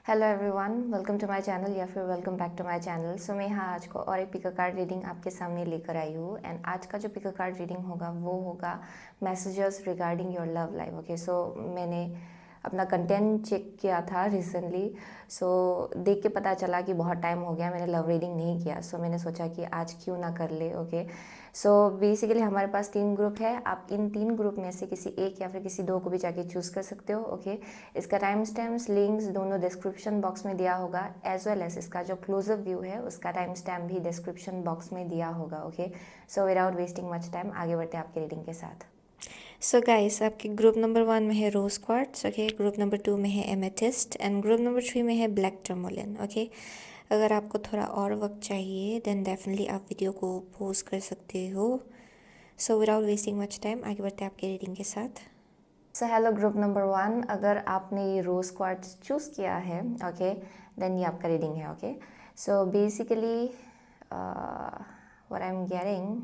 Hello everyone, welcome to my channel या फिर welcome back to my channel. So मैं यहाँ आज को और एक पिक कार्ड रीडिंग आपके सामने लेकर आई हूँ। एंड आज का जो पिक कार्ड रीडिंग होगा वो होगा messages regarding your love life. Okay, so मैंने अपना कंटेंट चेक किया था रिसेंटली। सो देख के पता चला कि बहुत टाइम हो गया मैंने लव रीडिंग नहीं किया। सो मैंने सोचा कि आज क्यों ना कर ले। ओके, सो बेसिकली हमारे पास 3 ग्रुप है। आप इन 3 ग्रुप में से किसी एक या फिर किसी 2 को भी जाके चूज़ कर सकते हो। ओके, इसका टाइम स्टैम्प्स लिंक्स दोनों डिस्क्रिप्शन बॉक्स में दिया होगा, एज वेल एज इसका जो क्लोजअप व्यू है उसका टाइम स्टैम्प भी डिस्क्रिप्शन बॉक्स में दिया होगा। Okay, so without wasting much time आगे बढ़ते हैं आपकी रीडिंग के साथ। सो गाइस, आपके ग्रुप नंबर 1 में है rose quartz. Okay, group number 2 में है एमेथिस्ट एंड ग्रुप नंबर 3 में है ब्लैक टर्मोलिन। ओके, अगर आपको थोड़ा और वक्त चाहिए देन डेफिनेटली आप वीडियो को पॉज कर सकते हो। सो विदाउट वेस्टिंग मच टाइम आगे बढ़ते हैं आपके रीडिंग के साथ। सो हेलो ग्रुप नंबर 1, अगर आपने ये रोज क्वार्ट्स चूज़ किया है ओके देन ये आपका रीडिंग है। Okay, so basically what I am getting,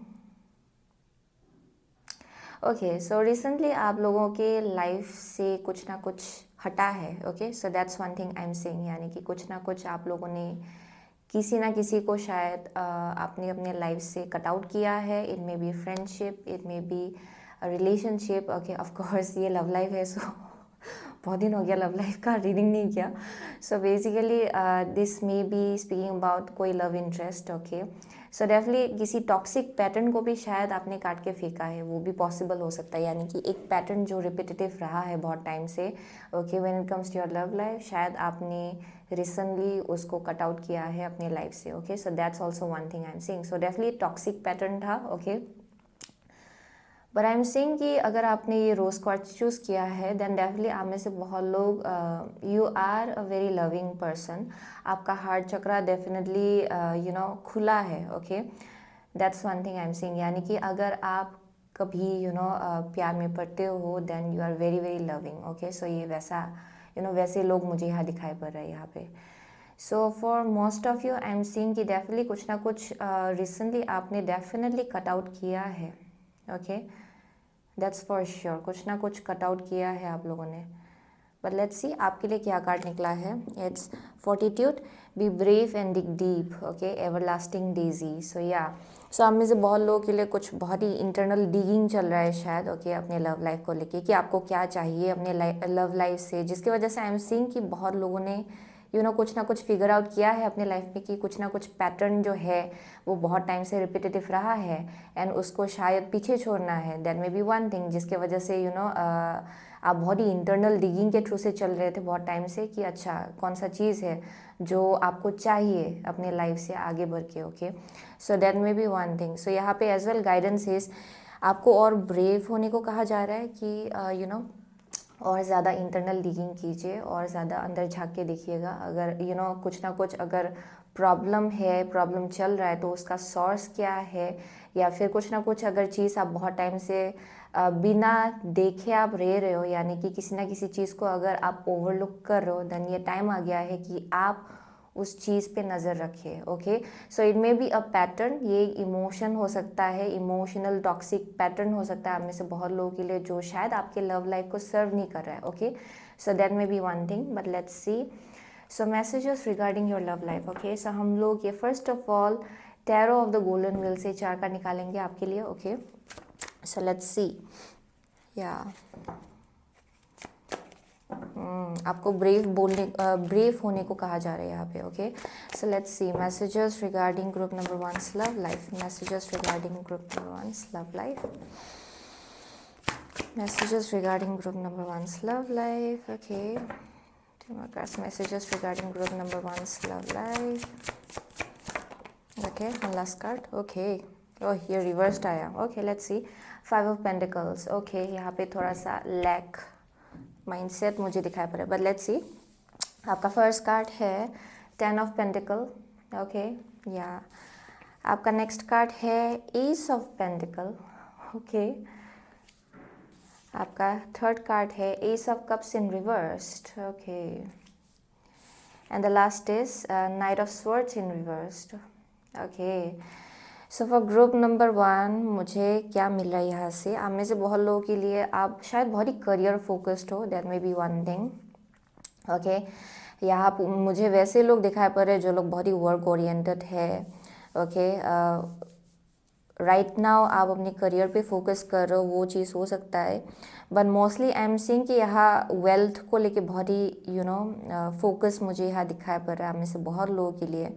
okay, so recently आप लोगों के लाइफ से कुछ ना कुछ हटा है। Okay, so that's one thing I am saying, यानी कि कुछ ना कुछ आप लोगों ने किसी ना किसी को शायद आपने अपने लाइफ से कट आउट किया है। It may B friendship, it may B relationship. Okay, of course ये लव लाइफ है, सो बहुत दिन हो गया लव लाइफ का रीडिंग नहीं किया। So basically this may be speaking about कोई love interest. Okay, so definitely किसी टॉक्सिक पैटर्न को भी शायद आपने काट के फेंका है, वो भी पॉसिबल हो सकता है। यानी कि एक पैटर्न जो रिपीटेटिव रहा है बहुत टाइम से। Okay, when it comes to your love life, शायद आपने रिसेंटली उसको कट आउट किया है अपने लाइफ से। Okay, so that's also one thing I am saying. So definitely toxic pattern था। Okay, but I am saying कि अगर आपने ये रोज क्वार्ट्स चूज़ किया है देन डेफिनेटली आप में से बहुत लोग you are a very loving person. आपका हार्ट चक्रा डेफिनेटली खुला है। Okay, that's one thing I am saying, यानी कि अगर आप कभी प्यार में पड़ते हो then you are very very loving. Okay, so ये वैसा वैसे लोग मुझे यहाँ दिखाई पड़ रहे हैं यहाँ पे। सो for most of you I am seeing कि डेफिनेटली कुछ ना कुछ रिसेंटली आपने डेफिनेटली कट आउट किया है। ओके, दैट्स फॉर श्योर, कुछ ना कुछ कट आउट किया है आप लोगों ने। बट लेट्स सी आपके लिए क्या कार्ड निकला है। It's fortitude, be brave and dig deep. Okay, everlasting daisy. So या सो आप में से बहुत लोगों के लिए कुछ बहुत ही इंटरनल डिगिंग चल रहा है शायद। ओके, अपने लव लाइफ को लेके कि आपको क्या चाहिए अपने लव लाइफ से, जिसकी वजह से आई एम सीइंग कि बहुत लोगों ने कुछ ना कुछ फिगर आउट किया है अपने लाइफ में कि कुछ ना कुछ पैटर्न जो है वो बहुत टाइम से रिपीटेटिव रहा है एंड उसको शायद पीछे छोड़ना है। That may be one thing जिसके वजह से आप बहुत ही इंटरनल डिगिंग के थ्रू से चल रहे थे बहुत टाइम से कि अच्छा कौन सा चीज़ है जो आपको चाहिए अपने लाइफ से आगे बढ़ के। Okay, so that may be one thing. So यहाँ पे एज वेल गाइडेंस इज आपको और ब्रेव होने को कहा जा रहा है कि और ज़्यादा इंटरनल डिगिंग कीजिए और ज़्यादा अंदर झांक के देखिएगा। अगर कुछ ना कुछ अगर प्रॉब्लम है, प्रॉब्लम चल रहा है तो उसका सोर्स क्या है, या फिर कुछ ना कुछ अगर चीज़ आप बहुत टाइम से बिना देखे आप रह रहे हो, यानी कि किसी ना किसी चीज़ को अगर आप ओवरलुक कर रहे हो देन ये टाइम आ गया है कि आप उस चीज़ पे नज़र रखिए। Okay, so it may be a pattern, ये इमोशन हो सकता है, इमोशनल टॉक्सिक पैटर्न हो सकता है आप में से बहुत लोगों के लिए जो शायद आपके लव लाइफ को सर्व नहीं कर रहा है। Okay, so that may be one thing, but let's see so messages regarding your love life. Okay, so हम लोग ये first of all tarot of the golden wheel से 4 कार्ड निकालेंगे आपके लिए। ओके, सो लेट्स सी या आपको ब्रेव होने को कहा जा रहा है यहाँ पे। Okay, so let's see messages regarding group number 1's love life. Messages regarding group number 1's love life. Messages regarding group number 1's love life. Okay, messages regarding group number 1's love life. Okay, one last card. Okay, oh ये reversed आया। Okay, let's see 5 of pentacles. Okay, यहाँ पे थोड़ा सा lack mindset मुझे दिखाई पड़ रहा है, बट लेट्स सी आपका फर्स्ट कार्ड है 10 ऑफ पेंटिकल। ओके, या आपका नेक्स्ट कार्ड है एस ऑफ पेंटिकल। ओके, आपका थर्ड कार्ड है S of cups in reversed. Okay, and the last is night of swords in reversed. Okay, so for group number 1 मुझे क्या मिल रहा है यहाँ से, आप में से बहुत लोगों के लिए आप शायद बहुत ही करियर फोकस्ड हो, that may be one thing. Okay, यहाँ मुझे वैसे लोग दिखाई पड़ रहे हैं जो लोग बहुत ही वर्क ओरिएंटेड है। ओके, राइट नाउ आप अपने करियर पे फोकस कर रहे हो, वो चीज़ हो सकता है। But mostly I am seeing कि यहाँ वेल्थ को लेके बहुत ही फोकस मुझे यहाँ दिखाई पड़ रहा है आप में से बहुत लोगों के लिए।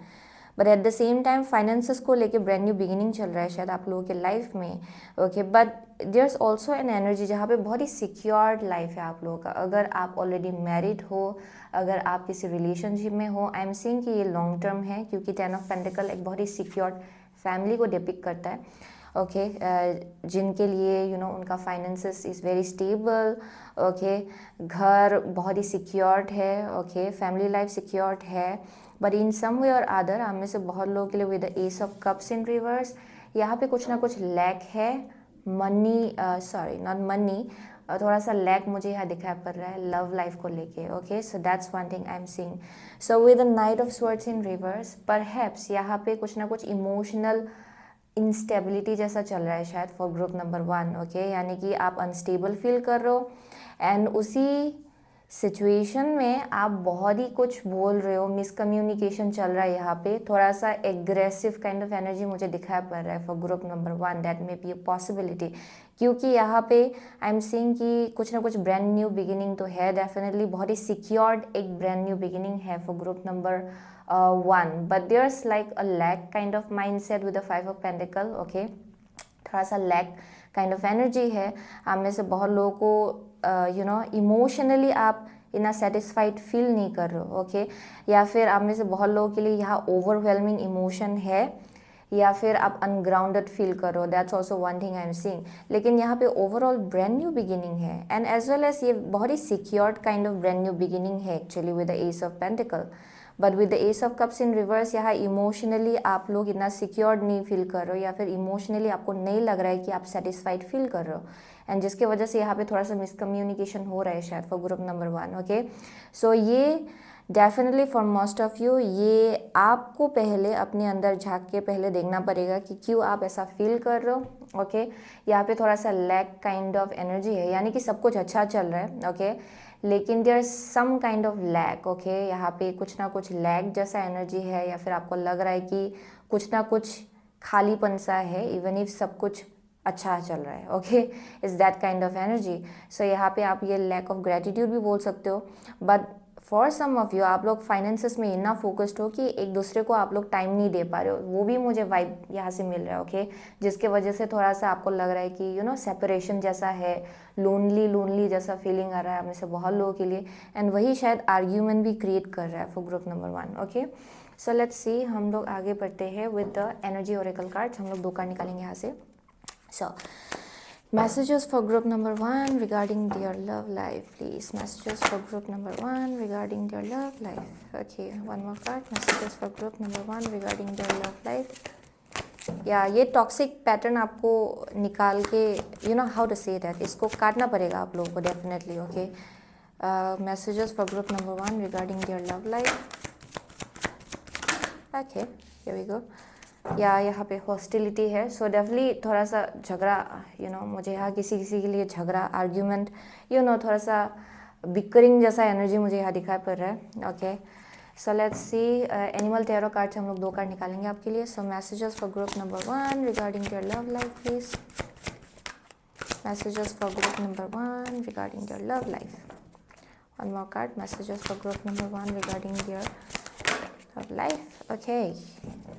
But at the same time finances को लेके ब्रांड न्यू बिगिनिंग चल रहा है शायद आप लोगों के लाइफ में। Okay, but there's also an energy जहाँ पे बहुत ही सिक्योर्ड लाइफ है आप लोगों का। अगर आप ऑलरेडी मैरिड हो, अगर आप किसी रिलेशनशिप में हो, आई एम सीइंग कि ये लॉन्ग टर्म है, क्योंकि 10 ऑफ पेंटिकल एक बहुत ही सिक्योर्ड फैमिली को डिपिक्ट करता है। ओके, जिनके लिए उनका finances is very stable. Okay, घर बहुत ही सिक्योर्ड है। ओके, फैमिली लाइफ सिक्योर्ड है। बट इन सम वे और अदर आप में से बहुत लोगों के लिए with the ace of cups in reverse यहाँ पे कुछ ना कुछ लैक है। मनी, सॉरी नॉट मनी, थोड़ा सा लैक मुझे यहाँ दिखाई पड़ रहा है लव लाइफ को लेके। Okay, so that's one thing I am seeing. So with the night of swords in reverse perhaps यहाँ पे कुछ ना कुछ इमोशनल इंस्टेबिलिटी जैसा चल रहा है शायद फॉर ग्रुप नंबर 1। ओके, यानी कि आप अनस्टेबल फील कर रहे हो एंड उसी सिचुएशन में आप बहुत ही कुछ बोल रहे हो, मिसकम्युनिकेशन चल रहा है यहाँ पे। थोड़ा सा एग्रेसिव काइंड ऑफ एनर्जी मुझे दिखाई पड़ रहा है for group number 1। That may be a possibility, क्योंकि यहाँ पे आई एम सीइंग कि कुछ ना कुछ ब्रांड न्यू बिगिनिंग तो है डेफिनेटली, बहुत ही सिक्योर्ड एक ब्रांड न्यू बिगिनिंग है for group number 1। But there's like a lack kind of mind set with the 5 of pentacle. Okay, थोड़ा सा लैक काइंड ऑफ एनर्जी है आप में से बहुत लोगों को। इमोशनली आप इतना सेटिस्फाइड फील नहीं कर रहे हो। ओके, या फिर आप में से बहुत लोगों के लिए यहाँ ओवरवेलमिंग इमोशन है, या फिर आप अनग्राउंडेड फील कर रहे हो। That's also one thing I am seeing. लेकिन यहाँ पे ओवरऑल ब्रांड न्यू बिगिनिंग है एंड एज वेल एज ये बहुत ही secured kind of brand new beginning है actually with the ace of pentacle. But with the ace of cups in reverse यहाँ emotionally आप लोग इतना सिक्योर्ड नहीं फील कर रहे हो, या फिर इमोशनली आपको नहीं लग रहा है कि आप सेटिस्फाइड फील कर रहे हो, एंड जिसके वजह से यहाँ पे थोड़ा सा मिसकम्युनिकेशन हो रहा है शायद for group number 1। Okay, so ये definitely for most of you ये आपको पहले अपने अंदर झांक के पहले देखना पड़ेगा कि क्यों आप ऐसा फील कर रहे हो। ओके, यहाँ पे थोड़ा सा लैक काइंड ऑफ एनर्जी है, यानी कि सब कुछ अच्छा चल रहा है। ओके, लेकिन there some kind of lack. Okay, यहाँ पे कुछ ना कुछ लैक जैसा एनर्जी है, या फिर आपको लग रहा है कि कुछ ना कुछ खालीपन सा है इवन इफ सब कुछ अच्छा चल रहा है। Okay, is that kind of energy. So यहाँ पे आप ये लैक ऑफ ग्रेटिट्यूड भी बोल सकते हो। But for some of you आप लोग फाइनेंसेस में इतना फोकस्ड हो कि एक दूसरे को आप लोग टाइम नहीं दे पा रहे हो, वो भी मुझे वाइब यहाँ से मिल रहा है। ओके, जिसके वजह से थोड़ा सा आपको लग रहा है कि सेपरेशन जैसा है, लोनली जैसा फीलिंग आ रहा है आप में से बहुत लोगों के लिए, एंड वही शायद आर्ग्यूमेंट भी क्रिएट कर रहा है for group number 1। Okay, so let's see, हम लोग आगे बढ़ते हैं with the energy Oracle cards. हम लोग 2 कार्ड निकालेंगे यहाँ से। So, messages for group number 1 regarding their love life, please. Messages for group number 1 regarding their love life. Okay, one more card. Messages for group number 1 regarding their love life. ये toxic pattern आपको निकाल के how to say that, इसको काटना पड़ेगा आप लोगों को definitely. Okay, messages for group number 1 regarding their love life. Okay, here we go. यहाँ पे हॉस्टिलिटी है, सो डेफिनेटली थोड़ा सा झगड़ा, मुझे यहाँ किसी के लिए झगड़ा, आर्ग्यूमेंट, थोड़ा सा बिकरिंग जैसा एनर्जी मुझे यहाँ दिखाई पड़ रहा है। Okay, so let's see, animal tarot card से हम लोग 2 कार्ड निकालेंगे आपके लिए। So messages for group number 1 regarding their love life, please. Messages for group number 1 regarding their love life. One more card, messages for group number 1 regarding their of life.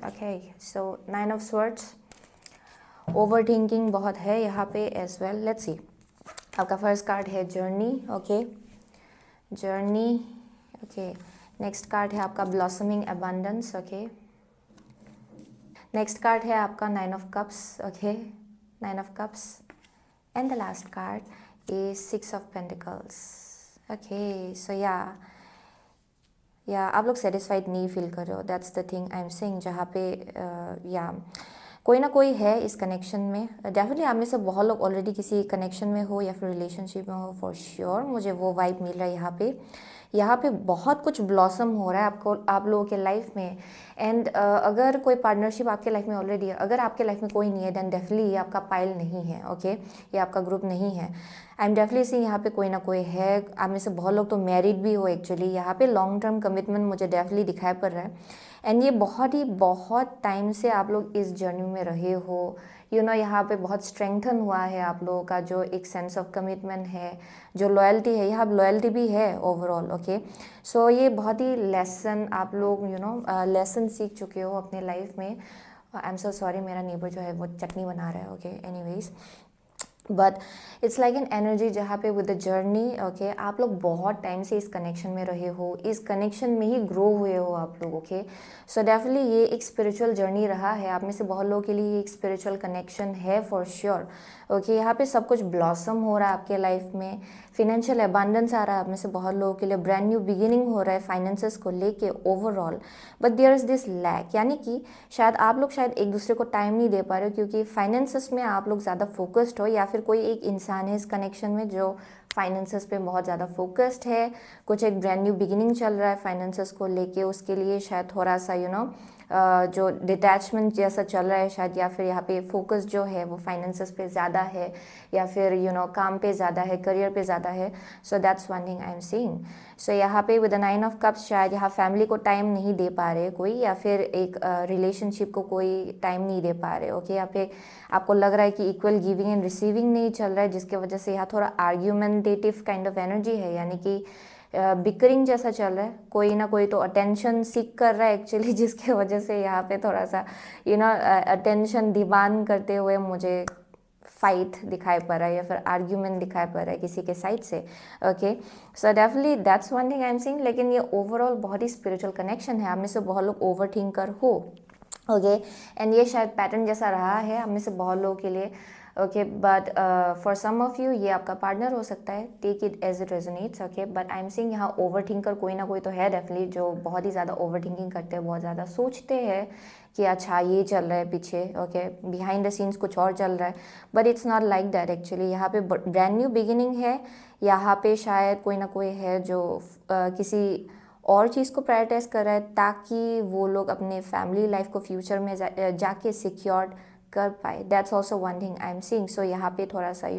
Okay, so 9 of swords, overthinking बहुत है यहाँ पे as well. Let's see, आपका first card है journey. Okay, journey. Okay, next card है आपका blossoming abundance. Okay, next card है आपका 9 of cups. Okay, 9 of cups, and the last card is 6 of pentacles. Okay, so या आप लोग satisfied नहीं फील कर रहे हो, that's the thing I am saying. जहाँ पे कोई ना कोई है इस कनेक्शन में। डेफिनेटली आप में से बहुत लोग ऑलरेडी किसी कनेक्शन में हो या फिर रिलेशनशिप में हो, फॉर श्योर मुझे वो वाइब मिल रहा है यहाँ पे, यहाँ पे बहुत कुछ ब्लॉसम हो रहा है आपको, आप लोगों के लाइफ में। एंड अगर कोई पार्टनरशिप आपके लाइफ में ऑलरेडी है, अगर आपके लाइफ में कोई नहीं है, देन डेफिनेटली ये आपका पाइल नहीं है, ओके, ये आपका ग्रुप नहीं है। आई एम डेफिनेटली सी यहाँ पे कोई ना कोई है। आप में से बहुत लोग तो मैरिड भी हो एक्चुअली। यहाँ पे लॉन्ग टर्म कमिटमेंट मुझे डेफिनेटली दिखाई पड़ रहा है। एंड ये बहुत टाइम से आप लोग इस जर्नी में रहे हो। यहाँ पे बहुत स्ट्रेंथन हुआ है आप लोगों का जो एक सेंस ऑफ कमिटमेंट है, जो लॉयल्टी है, यहाँ लॉयल्टी भी है ओवरऑल, ओके। सो ये बहुत ही लेसन आप लोग लेसन सीख चुके हो अपने लाइफ में। आई एम सो सॉरी, मेरा नेबर जो है वो चटनी बना रहा है, okay, anyways. But it's like an energy जहाँ पे विद द जर्नी, ओके, आप लोग बहुत टाइम से इस कनेक्शन में रहे हो, इस कनेक्शन में ही ग्रो हुए हो आप लोग, ओके। सो डेफिनेटली ये एक स्पिरिचुअल जर्नी रहा है आप में से बहुत लोगों के लिए, ये एक स्पिरिचुअल कनेक्शन है फॉर श्योर, ओके। यहाँ पे सब कुछ ब्लॉसम हो रहा है आपके लाइफ में, फिनेंशियल अबांडेंस आ रहा है आप में से बहुत लोगों के लिए, ब्रांड न्यू बिगिनिंग हो रहा है फाइनेंसेस को लेके overall. But there is this lack, यानी कि शायद आप लोग शायद एक दूसरे को टाइम नहीं दे पा रहे हो, क्योंकि फाइनेंसेस में आप लोग ज़्यादा फोकस्ड हो, या फिर कोई एक इंसान है इस कनेक्शन में जो फाइनेंसेस पे बहुत ज़्यादा फोकस्ड है। कुछ एक ब्रांड न्यू बिगिनिंग चल रहा है फाइनेंसेस को लेके, उसके लिए शायद थोड़ा सा जो डिटैचमेंट जैसा चल रहा है शायद, या फिर यहाँ पे फोकस जो है वो फाइनेंसेस पे ज़्यादा है, या फिर काम पे ज़्यादा है, करियर पे ज़्यादा है। So that's one thing I am seeing. So यहाँ पे विद द 9 ऑफ कप्स शायद यहाँ फैमिली को टाइम नहीं दे पा रहे कोई, या फिर एक रिलेशनशिप को कोई टाइम नहीं दे पा रहे, ओके। यहाँ पे आपको लग रहा है कि इक्वल गिविंग एंड रिसीविंग नहीं चल रहा है, जिसके वजह से यहाँ थोड़ा आर्ग्यूमेंटेटिव काइंड ऑफ एनर्जी है, यानी कि बिकरिंग जैसा चल रहा है। कोई ना कोई तो अटेंशन सीख कर रहा है एक्चुअली, जिसके वजह से यहाँ पे थोड़ा सा अटेंशन डिमांड करते हुए मुझे फाइट दिखाई पड़ रहा है, या फिर आर्ग्यूमेंट दिखाई पड़ रहा है किसी के साइड से, okay. So definitely that's one thing I am seeing. लेकिन ये ओवरऑल बहुत ही स्पिरिचुअल कनेक्शन है, आप में से बहुत लोग ओवर थिंकर हो, ओके। एंड ये शायद पैटर्न जैसा रहा है आप में से बहुत लोगों के लिए, okay. But for some of you ये आपका पार्टनर हो सकता है, take it as it resonates, okay. But I am seeing यहाँ ओवर थिंकर कोई ना कोई तो है डेफिनेटली, जो बहुत ही ज़्यादा ओवर थिंकिंग करते हैं, बहुत ज़्यादा सोचते हैं कि अच्छा ये चल रहा है पीछे, ओके, बिहाइंड द सीन्स कुछ और चल रहा है। But it's not like that actually. यहाँ पे ब्रांड न्यू बिगिनिंग है, यहाँ पे शायद कोई ना कोई है जो किसी और चीज़ को प्रायोरिटाइज कर रहा है, ताकि वो लोग अपने फैमिली लाइफ को फ्यूचर में जाके सिक्योर कर पाए। That's also one thing I am seeing. So यहाँ पे थोड़ा सा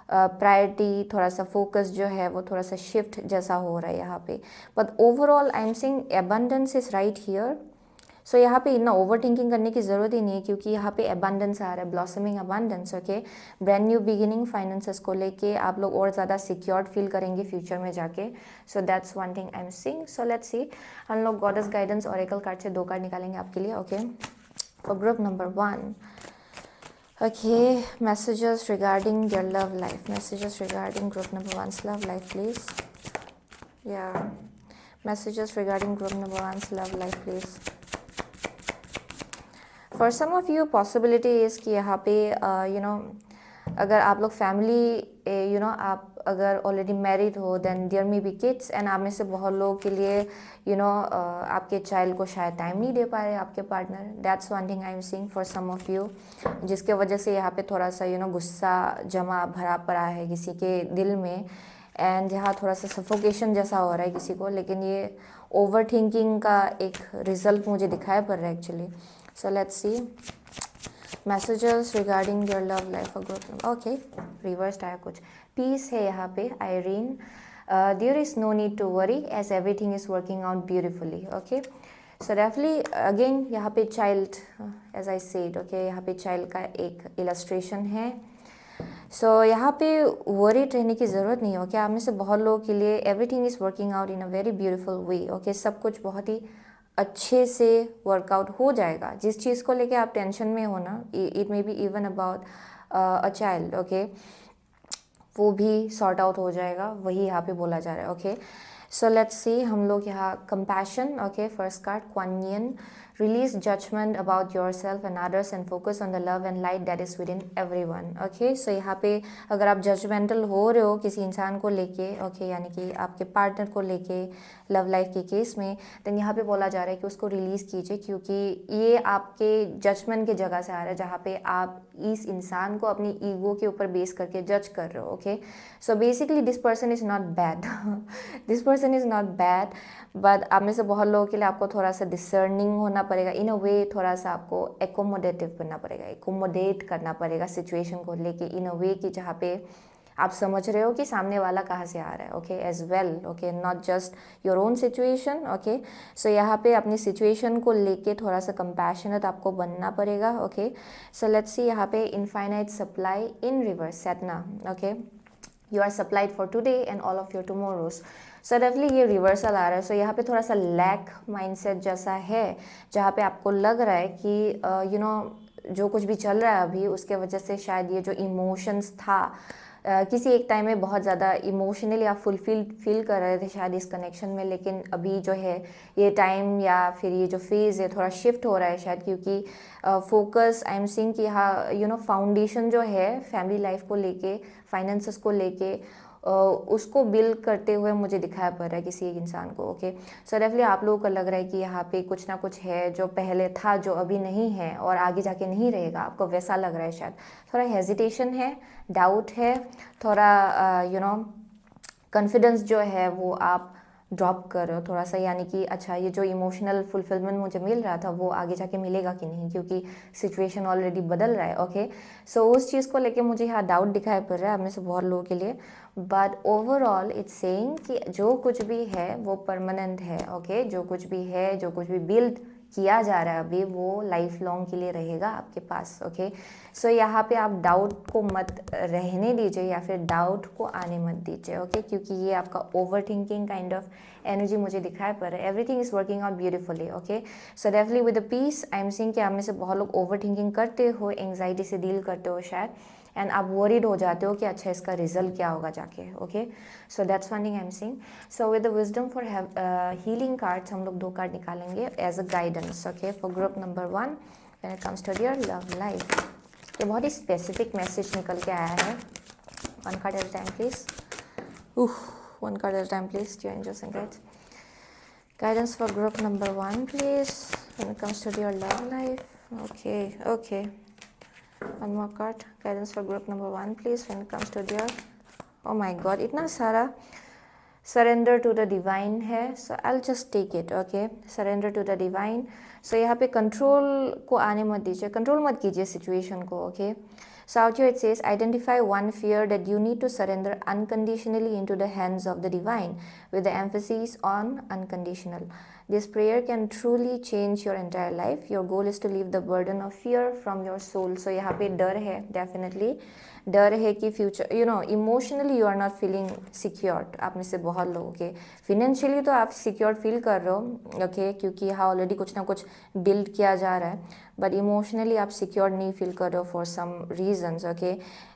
प्रायोरिटी, थोड़ा सा फोकस जो है वो थोड़ा सा शिफ्ट जैसा हो रहा है यहाँ पे। But overall I am seeing abundance is right here. So यहाँ पे इतना ओवर थिंकिंग करने की ज़रूरत ही नहीं है, क्योंकि यहाँ पे अबंडेंस आ रहा है, blossoming abundance, okay. Brand new beginning finances को लेके आप लोग और ज़्यादा सिक्योर्ड फील करेंगे फ्यूचर में जाके। सो that's one thing I am seeing. So let's see, हम लोग गॉडेस गाइडेंस ओरेकल कार्ड से 2 कार्ड निकालेंगे आपके लिए, okay. For group number 1, okay, messages regarding your love life, messages regarding group number 1's love life, please. Yeah, messages regarding group number 1's love life, please. For some of you possibility is कि यहाँ पे अगर आप लोग family आप अगर already married हो, then there may be kids, and आप में से बहुत लोगों के लिए आपके चाइल्ड को शायद टाइम नहीं दे पा रहे आपके partner. That's one thing I am seeing for some of you, जिसके वजह से यहाँ पे थोड़ा सा गुस्सा जमा भरा पड़ा है किसी के दिल में, एंड यहाँ थोड़ा सा सफोकेशन जैसा हो रहा है किसी को। लेकिन ये ओवर थिंकिंग का एक रिजल्ट मुझे दिखाई पड़ रहा है actually. So let's see messages regarding your love life, a group, okay, reversed आया कुछ, peace है यहाँ पे, Irene, there is no need to worry as everything is working out beautifully, okay. So definitely again यहाँ पे child, as I said, okay, यहाँ पे child का एक illustration है। सो यहाँ पे वरीड रहने की ज़रूरत नहीं है, ओके। आप में से बहुत लोगों के लिए everything is working out in a very beautiful way, okay. सब कुछ बहुत ही अच्छे से वर्कआउट हो जाएगा। जिस चीज़ को लेके आप टेंशन में हो ना, it may be even about a child, okay, वो भी सॉर्ट आउट हो जाएगा, वही यहाँ पे बोला जा रहा है, ओके। सो लेट्स सी, हम लोग यहाँ compassion, okay, first card Kuan Yin, release judgement about your self and others and focus on the love and light that is within every one, okay. So यहाँ पे अगर आप judgemental हो रहे हो किसी इंसान को लेके, ओके, यानी कि आपके पार्टनर को लेके लव लाइफ के केस में, देन यहाँ पे बोला जा रहा है कि उसको रिलीज़ कीजिए, क्योंकि ये आपके जजमेंट के जगह से आ रहा है, जहाँ पे आप इस इंसान को अपनी ईगो के ऊपर बेस करके जज कर रहे हो, okay. So basically this person is not bad, this person person is not bad, but आप में से बहुत लोगों के लिए आपको थोड़ा सा डिसर्निंग होना पड़ेगा, इन अ वे थोड़ा सा आपको एकोमोडेटिव बनना पड़ेगा, एकोमोडेट करना पड़ेगा सिचुएशन को लेके इन अ वे कि जहाँ पे आप समझ रहे हो कि सामने वाला कहाँ से आ रहा है, okay, as well, okay, not just your own situation, okay. So यहाँ पे अपनी सिचुएशन को लेके थोड़ा सा कंपैशनेट आपको बनना पड़ेगा, ओके। सो लेट्स सी यहाँ पे इनफाइनाइट सप्लाई इन रिवर्स सेटना, okay, you are supplied for today and all of your tomorrows. Suddenly ये रिवर्सल आ रहा है, सो यहाँ पे थोड़ा सा लैक माइंडसेट जैसा है, जहाँ पे आपको लग रहा है कि जो कुछ भी चल रहा है अभी उसके वजह से शायद ये जो इमोशंस था किसी एक टाइम में बहुत ज़्यादा इमोशनली आप फील कर रहे थे शायद इस कनेक्शन में, लेकिन अभी जो है ये टाइम या फिर ये जो फेज़ है थोड़ा शिफ्ट हो रहा है शायद, क्योंकि फोकस आई एम सीइंग कि हाँ फाउंडेशन जो है फैमिली लाइफ को लेके, फाइनेंसेस को लेके उसको बिल्ड करते हुए मुझे दिखाया पड़ रहा है किसी एक इंसान को, ओके। सो डेफिनेटली आप लोगों को लग रहा है कि यहाँ पे कुछ ना कुछ है जो पहले था जो अभी नहीं है और आगे जाके नहीं रहेगा, आपको वैसा लग रहा है शायद। थोड़ा हेजिटेशन है, डाउट है, थोड़ा कॉन्फिडेंस जो है वो आप ड्रॉप कर रहे हो थोड़ा सा, यानी कि अच्छा ये जो इमोशनल फुलफिलमेंट मुझे मिल रहा था वो आगे जाके मिलेगा कि नहीं, क्योंकि सिचुएशन ऑलरेडी बदल रहा है, ओके। सो उस चीज़ को लेके मुझे यहाँ डाउट दिखाई पड़ रहा है आप में से बहुत लोगों के लिए, बट ओवरऑल इट्स सेइंग कि जो कुछ भी है वो परमानेंट है, ओके। जो कुछ भी है, जो कुछ भी बिल्ड किया जा रहा है अभी वो लाइफ लॉन्ग के लिए रहेगा आपके पास, ओके। सो यहाँ पे आप डाउट को मत रहने दीजिए या फिर डाउट को आने मत दीजिए, ओके, क्योंकि ये आपका over thinking kind of energy मुझे दिखाई पड़ रहा है। Everything is working out beautifully, okay. So definitely with the peace I am seeing कि आप में से बहुत लोग ओवर थिंकिंग करते हो, एंग्जाइटी से डील करते हो शायद, एंड आप वरीड हो जाते हो कि अच्छा इसका रिजल्ट क्या होगा जाके, okay. So that's one thing I am seeing. So with the wisdom for healing cards हम लोग 2 कार्ड निकालेंगे as a guidance, okay, for group number 1 when it comes to your love life. ये बहुत ही specific message निकल के आया है। 1 card at a time please, 1 card at a time please, dear angels and guides. Guidance for group number 1 please when it comes to your love life, okay. One more card, guidance for group number 1 please when it comes to your, oh my god, इतना सारा surrender to the divine है, so I will just take it, okay. Surrender to the divine, so यहाँ पे control को आने मत दीजिए, control मत कीजिए सिचुएशन को, okay. So out here it says, identify one fear that you need to surrender unconditionally into the hands of the divine, with the emphasis on unconditional. This prayer can truly change your entire life. Your goal is to leave the burden of fear from your soul. So यहाँ पे डर है, definitely डर है कि future emotionally you are not feeling secured. आप में से बहुत लोग, ओके, फिनेंशियली तो आप सिक्योर फील कर रहे हो, ओके, क्योंकि यहाँ ऑलरेडी कुछ ना कुछ बिल्ड किया जा रहा है, बट इमोशनली आप सिक्योर नहीं फील कर रहे हो for some reasons, okay.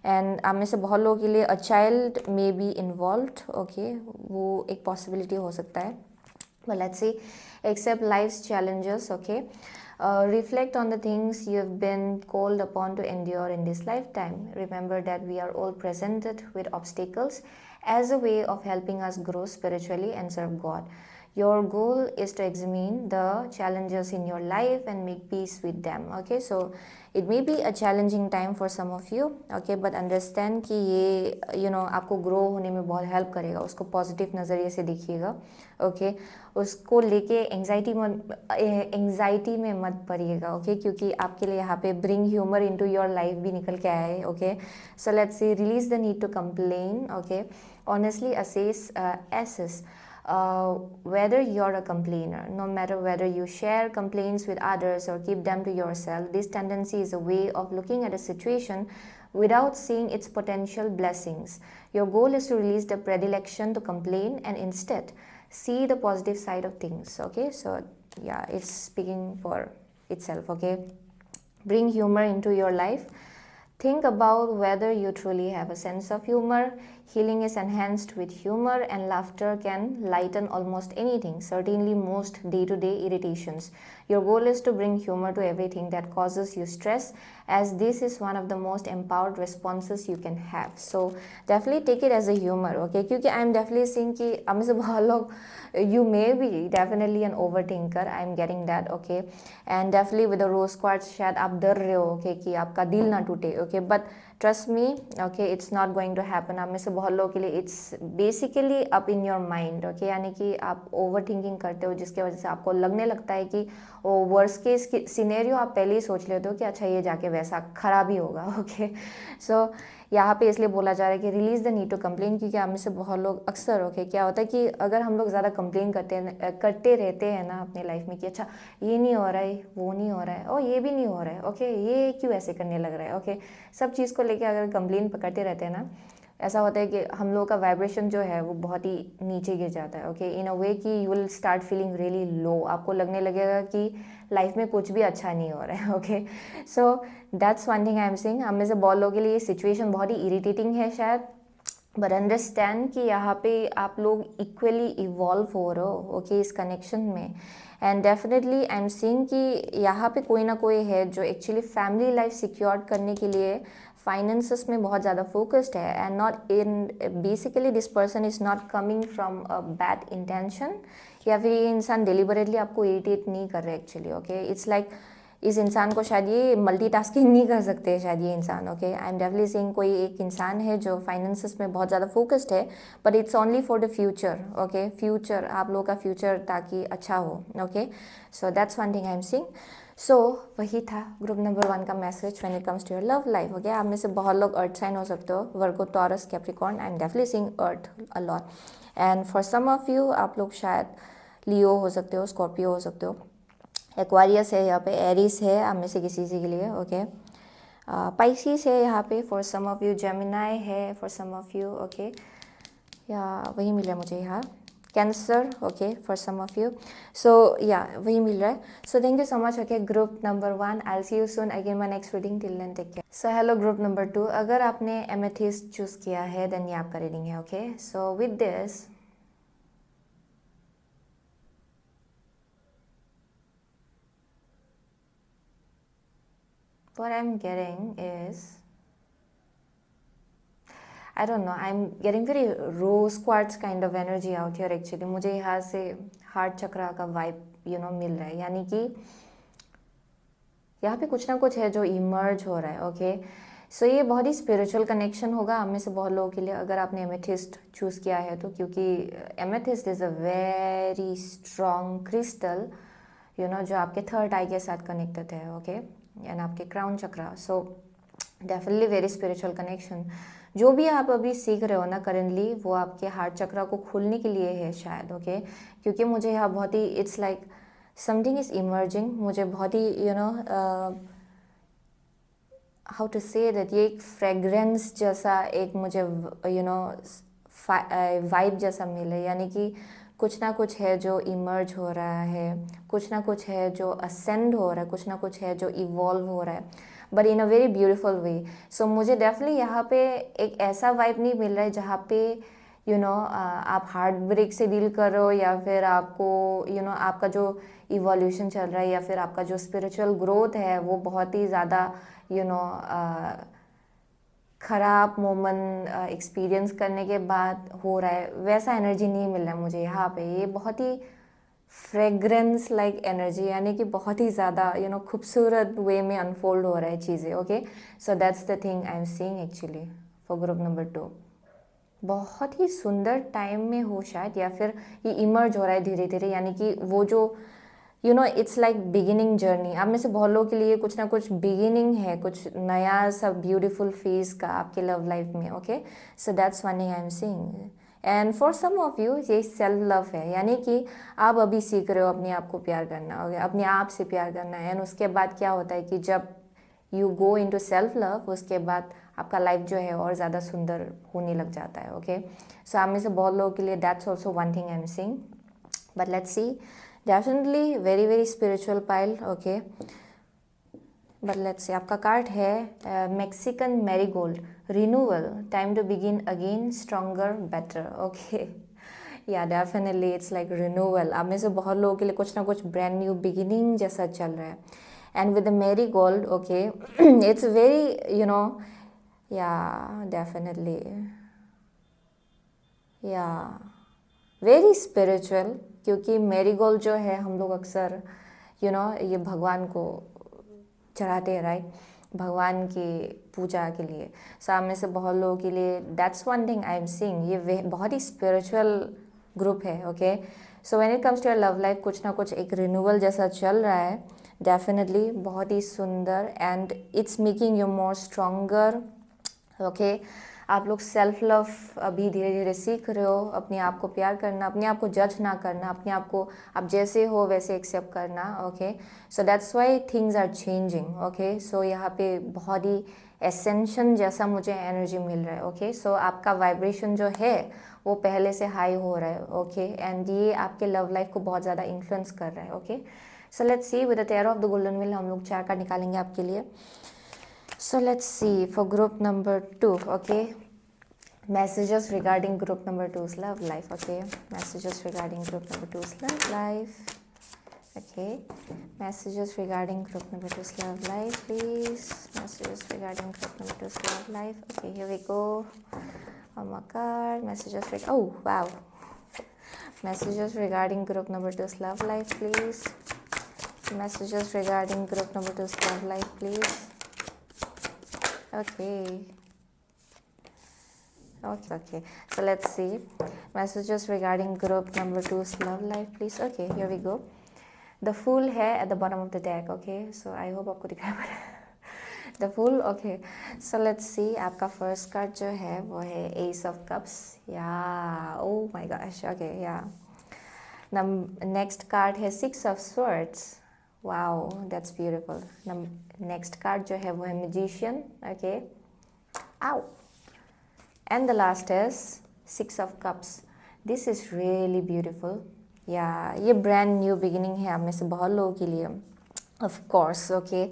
And आप में से बहुत लोगों के लिए a child may be involved, okay, वो एक पॉसिबिलिटी हो सकता है, but let's see, accept life's challenges, okay. Reflect on the things you have been called upon to endure in this lifetime. Remember that we are all presented with obstacles as a way of helping us grow spiritually and serve God. Your goal is to examine the challenges in your life and make peace with them, okay. So it may be a challenging time for some of you, okay, but understand कि ये आपको grow होने में बहुत help करेगा, उसको positive नज़रिए से देखिएगा, ओके। उसको लेके एंग्जाइटी में मत पड़िएगा, ओके, क्योंकि आपके लिए यहाँ पे bring humour into your life भी निकल के आया है, okay. So let's see, release the need to complain, okay, honestly assess whether you're a complainer. No matter whether you share complaints with others or keep them to yourself, this tendency is a way of looking at a situation without seeing its potential blessings. Your goal is to release the predilection to complain and instead see the positive side of things, okay. So yeah, it's speaking for itself, okay. Bring humor into your life. Think about whether you truly have a sense of humor. Healing is enhanced with humor, and laughter can lighten almost anything, certainly most day-to-day irritations. Your goal is to bring humor to everything that causes you stress, as this is one of the most empowered responses you can have. So definitely take it as a humor, okay? क्योंकि I am definitely seeing कि हम से बहुत लोग, you may be definitely an overthinker. I am getting that, okay? And definitely with the rose quartz शायद आप डर रहे हो, okay, कि आपका दिल ना टूटे, okay? But trust me, okay, it's not going to happen. आप में से बहुत लोगों के लिए it's basically up in your mind, okay, यानी कि आप ओवर थिंकिंग करते हो, जिसके वजह से आपको लगने लगता है कि वो वर्स्ट केस सिनेरियो आप पहले ही सोच लेते हो कि अच्छा ये जाके वैसा खराब ही होगा, ओके। सो यहाँ पे इसलिए बोला जा रहा है कि release the need to complain, क्योंकि आप में से बहुत लोग अक्सर, ओके, क्या होता है कि अगर हम लोग ज़्यादा कंप्लेन करते रहते हैं ना अपने लाइफ में कि अच्छा ये नहीं हो रहा है, वो नहीं हो रहा है, और ये भी नहीं हो रहा है, ओके, ये क्यों ऐसे करने लग रहा है, ओके, सब चीज़ को लेके अगर कंप्लेन करते रहते हैं ना, ऐसा होता है कि हम लोगों का वाइब्रेशन जो है वो बहुत ही नीचे गिर जाता है, ओके, इन अ वे कि you will start feeling really low. आपको लगने लगेगा कि लाइफ में कुछ भी अच्छा नहीं हो रहा है, okay. So that's one thing I am saying. हम में से बहुत लोगों के लिए ये सिचुएशन बहुत ही इरिटेटिंग है शायद, बट अंडरस्टैंड कि यहाँ पे आप लोग इक्वली इवॉल्व हो रहे हो, ओके, इस कनेक्शन में। And definitely I am seeing कि यहाँ पे कोई ना कोई है जो एक्चुअली फैमिली लाइफ सिक्योर करने के लिए फाइनेंसेस में बहुत ज़्यादा फोकस्ड है, and not in basically this person is not coming from a bad intention, या फिर ये इंसान डिलिबरेटली आपको इरिटेट नहीं कर रहे एक्चुअली, ओके। इट्स लाइक इस इंसान को शायद ये मल्टीटास्किंग नहीं कर सकते शायद ये इंसान, okay. I am definitely saying कोई एक इंसान है जो फाइनेंसेस में बहुत ज़्यादा फोकस्ड है, but it's only for the future, okay, future, आप लोगों का फ्यूचर ताकि अच्छा हो, okay. So that's one thing I am seeing. So वही था ग्रुप नंबर 1 का message when it comes to your love life, okay. आप में से बहुत लोग अर्थ साइन हो सकते हो, Virgo, Taurus, Capricorn. I am definitely seeing earth a lot, and for some of you आप लोग शायद लियो हो सकते हो, स्कॉर्पियो हो सकते हो, एक्वारियस है यहाँ पे, एरिस है आप में से किसी के लिए, ओके। पाइसिस है यहाँ पे for some of you, Gemini है for some of you, okay, या वही मिला मुझे यहाँ, Cancer, okay, for some of you. So या वही मिल रहा है। So thank you so much, okay, group number 1। I will see you soon again my next reading, till then take care. So hello group number 2, अगर आपने amethyst choose किया है then ये आपका रीडिंग है, okay. So with this what I'm getting is, I don't know, I'm getting very rose quartz kind of energy out here actually। मुझे यहाँ से हार्ट चक्रा का वाइब मिल रहा है, यानी कि यहाँ पे कुछ ना कुछ है जो इमर्ज हो रहा है, ओके। सो ये बहुत ही स्पिरिचुअल कनेक्शन होगा आप में से बहुत लोगों के लिए अगर आपने एमेथिस्ट चूज़ किया है तो, क्योंकि amethyst is a very strong crystal जो आपके थर्ड आई के साथ कनेक्टेड है, ओके, एंड आपके crown chakra. So definitely very spiritual connection. जो भी आप अभी सीख रहे हो ना करेंटली, वो आपके हार्ट चक्रा को खोलने के लिए है शायद, ओके। क्योंकि मुझे यहाँ बहुत ही it's like something is emerging, मुझे बहुत ही हाउ टू से दैट, ये एक फ्रेगरेंस जैसा एक मुझे वाइब जैसा मिले, यानी कि कुछ ना कुछ है जो इमर्ज हो रहा है, कुछ ना कुछ है जो असेंड हो रहा है, कुछ ना कुछ है जो इवॉल्व हो रहा है, but in a very beautiful way. So मुझे डेफिनेटली यहाँ पे एक ऐसा वाइब नहीं मिल रहा है जहाँ पे आप हार्ट ब्रेक से डील कर रहे हो, या फिर आपको आपका जो इवोल्यूशन चल रहा है, या फिर आपका जो स्पिरिचुअल ग्रोथ है वो बहुत ही ज़्यादा ख़राब मोमेंट एक्सपीरियंस करने के बाद हो रहा है, वैसा एनर्जी नहीं मिल रहा है मुझे यहाँ पे। ये बहुत ही फ्रेग्रेंस लाइक एनर्जी, यानी कि बहुत ही ज़्यादा खूबसूरत वे में अनफोल्ड हो रहा है चीज़ें, okay. So that's the thing I am seeing actually for group number 2। बहुत ही सुंदर टाइम में हो शायद, या फिर ये इमर्ज हो रहा है धीरे धीरे, यानी कि वो जो इट्स लाइक बिगिनिंग जर्नी। आप में से बहुत लोगों के लिए कुछ ना कुछ बिगिनिंग है, कुछ नया सा ब्यूटीफुल फेज का आपके लव लाइफ में, okay. So that's one thing I am seeing. And for some of you ये सेल्फ लव है, यानी कि आप अभी सीख रहे हो अपने आप को प्यार करना, ओके, अपने आप से प्यार करना है। एंड उसके बाद क्या होता है कि जब you go into self love, उसके बाद आपका लाइफ जो है और ज़्यादा सुंदर होने लग जाता है, ओके। सो आप में से बहुत लोगों के लिए that's also one thing I am seeing, but let's see. Definitely very very spiritual pile, okay, but let's see. आपका कार्ड है Mexican marigold, renewal, time to begin again, stronger, better, okay. या डेफिनेटली इट्स लाइक रिन्यूअल। आप में से बहुत लोगों के लिए कुछ ना कुछ ब्रांड न्यू बिगिनिंग जैसा चल रहा है। And with the marigold, okay, it's very या डेफिनेटली या वेरी स्पिरिचुअल, क्योंकि मैरीगोल्ड जो है हम लोग अक्सर ये भगवान को चढ़ाते हैं, राइट। भगवान की पूजा के लिए। सो आप में से बहुत लोगों के लिए that's one thing I am seeing, ये बहुत ही स्पिरिचुअल ग्रुप है। Okay, so when it comes to your love life कुछ ना कुछ एक रिन्यूअल जैसा चल रहा है, डेफिनेटली बहुत ही सुंदर, and it's making you more stronger. Okay, आप लोग सेल्फ लव अभी धीरे धीरे सीख रहे हो, अपने आप को प्यार करना, अपने आप को जज ना करना, अपने आप को आप जैसे हो वैसे एक्सेप्ट करना। Okay, so that's why things are changing. Okay, so यहाँ पे बहुत ही एसेंशन जैसा मुझे एनर्जी मिल रहा है। ओके, सो आपका वाइब्रेशन जो है वो पहले से हाई हो रहा है। ओके, एंड ये आपके लव लाइफ को बहुत ज़्यादा इन्फ्लुएंस कर रहा है। Okay, so let's see with the tarot of the golden wheel हम लोग 4 कार्ड निकालेंगे आपके लिए। So let's see for group number 2. Okay, messages regarding group number 2's love life. Okay, messages regarding group number 2's love life. Okay, messages regarding group number 2's love life, please. Messages regarding group number 2's love life. Okay, here we go. Oh my god, messages oh wow, messages regarding group number 2's love life, please. Messages regarding group number 2's love life, please. Okay. So let's see messages regarding group number 2's love life, please. Okay, here we go. The Fool है at the bottom of the deck. Okay, so I hope आपको दिखाई पड़ रहा है The Fool. Okay, so let's see आपका first card जो है वो है Ace of Cups. Yeah, oh my gosh. Okay, yeah. Next card है Six of Swords. Wow, that's beautiful. Next card जो है वो है Magician. Okay, ow. And the last is Six of Cups. This is really beautiful. Yeah, ये brand new beginning है आप में से बहुत लोगों के लिए, of course. Okay,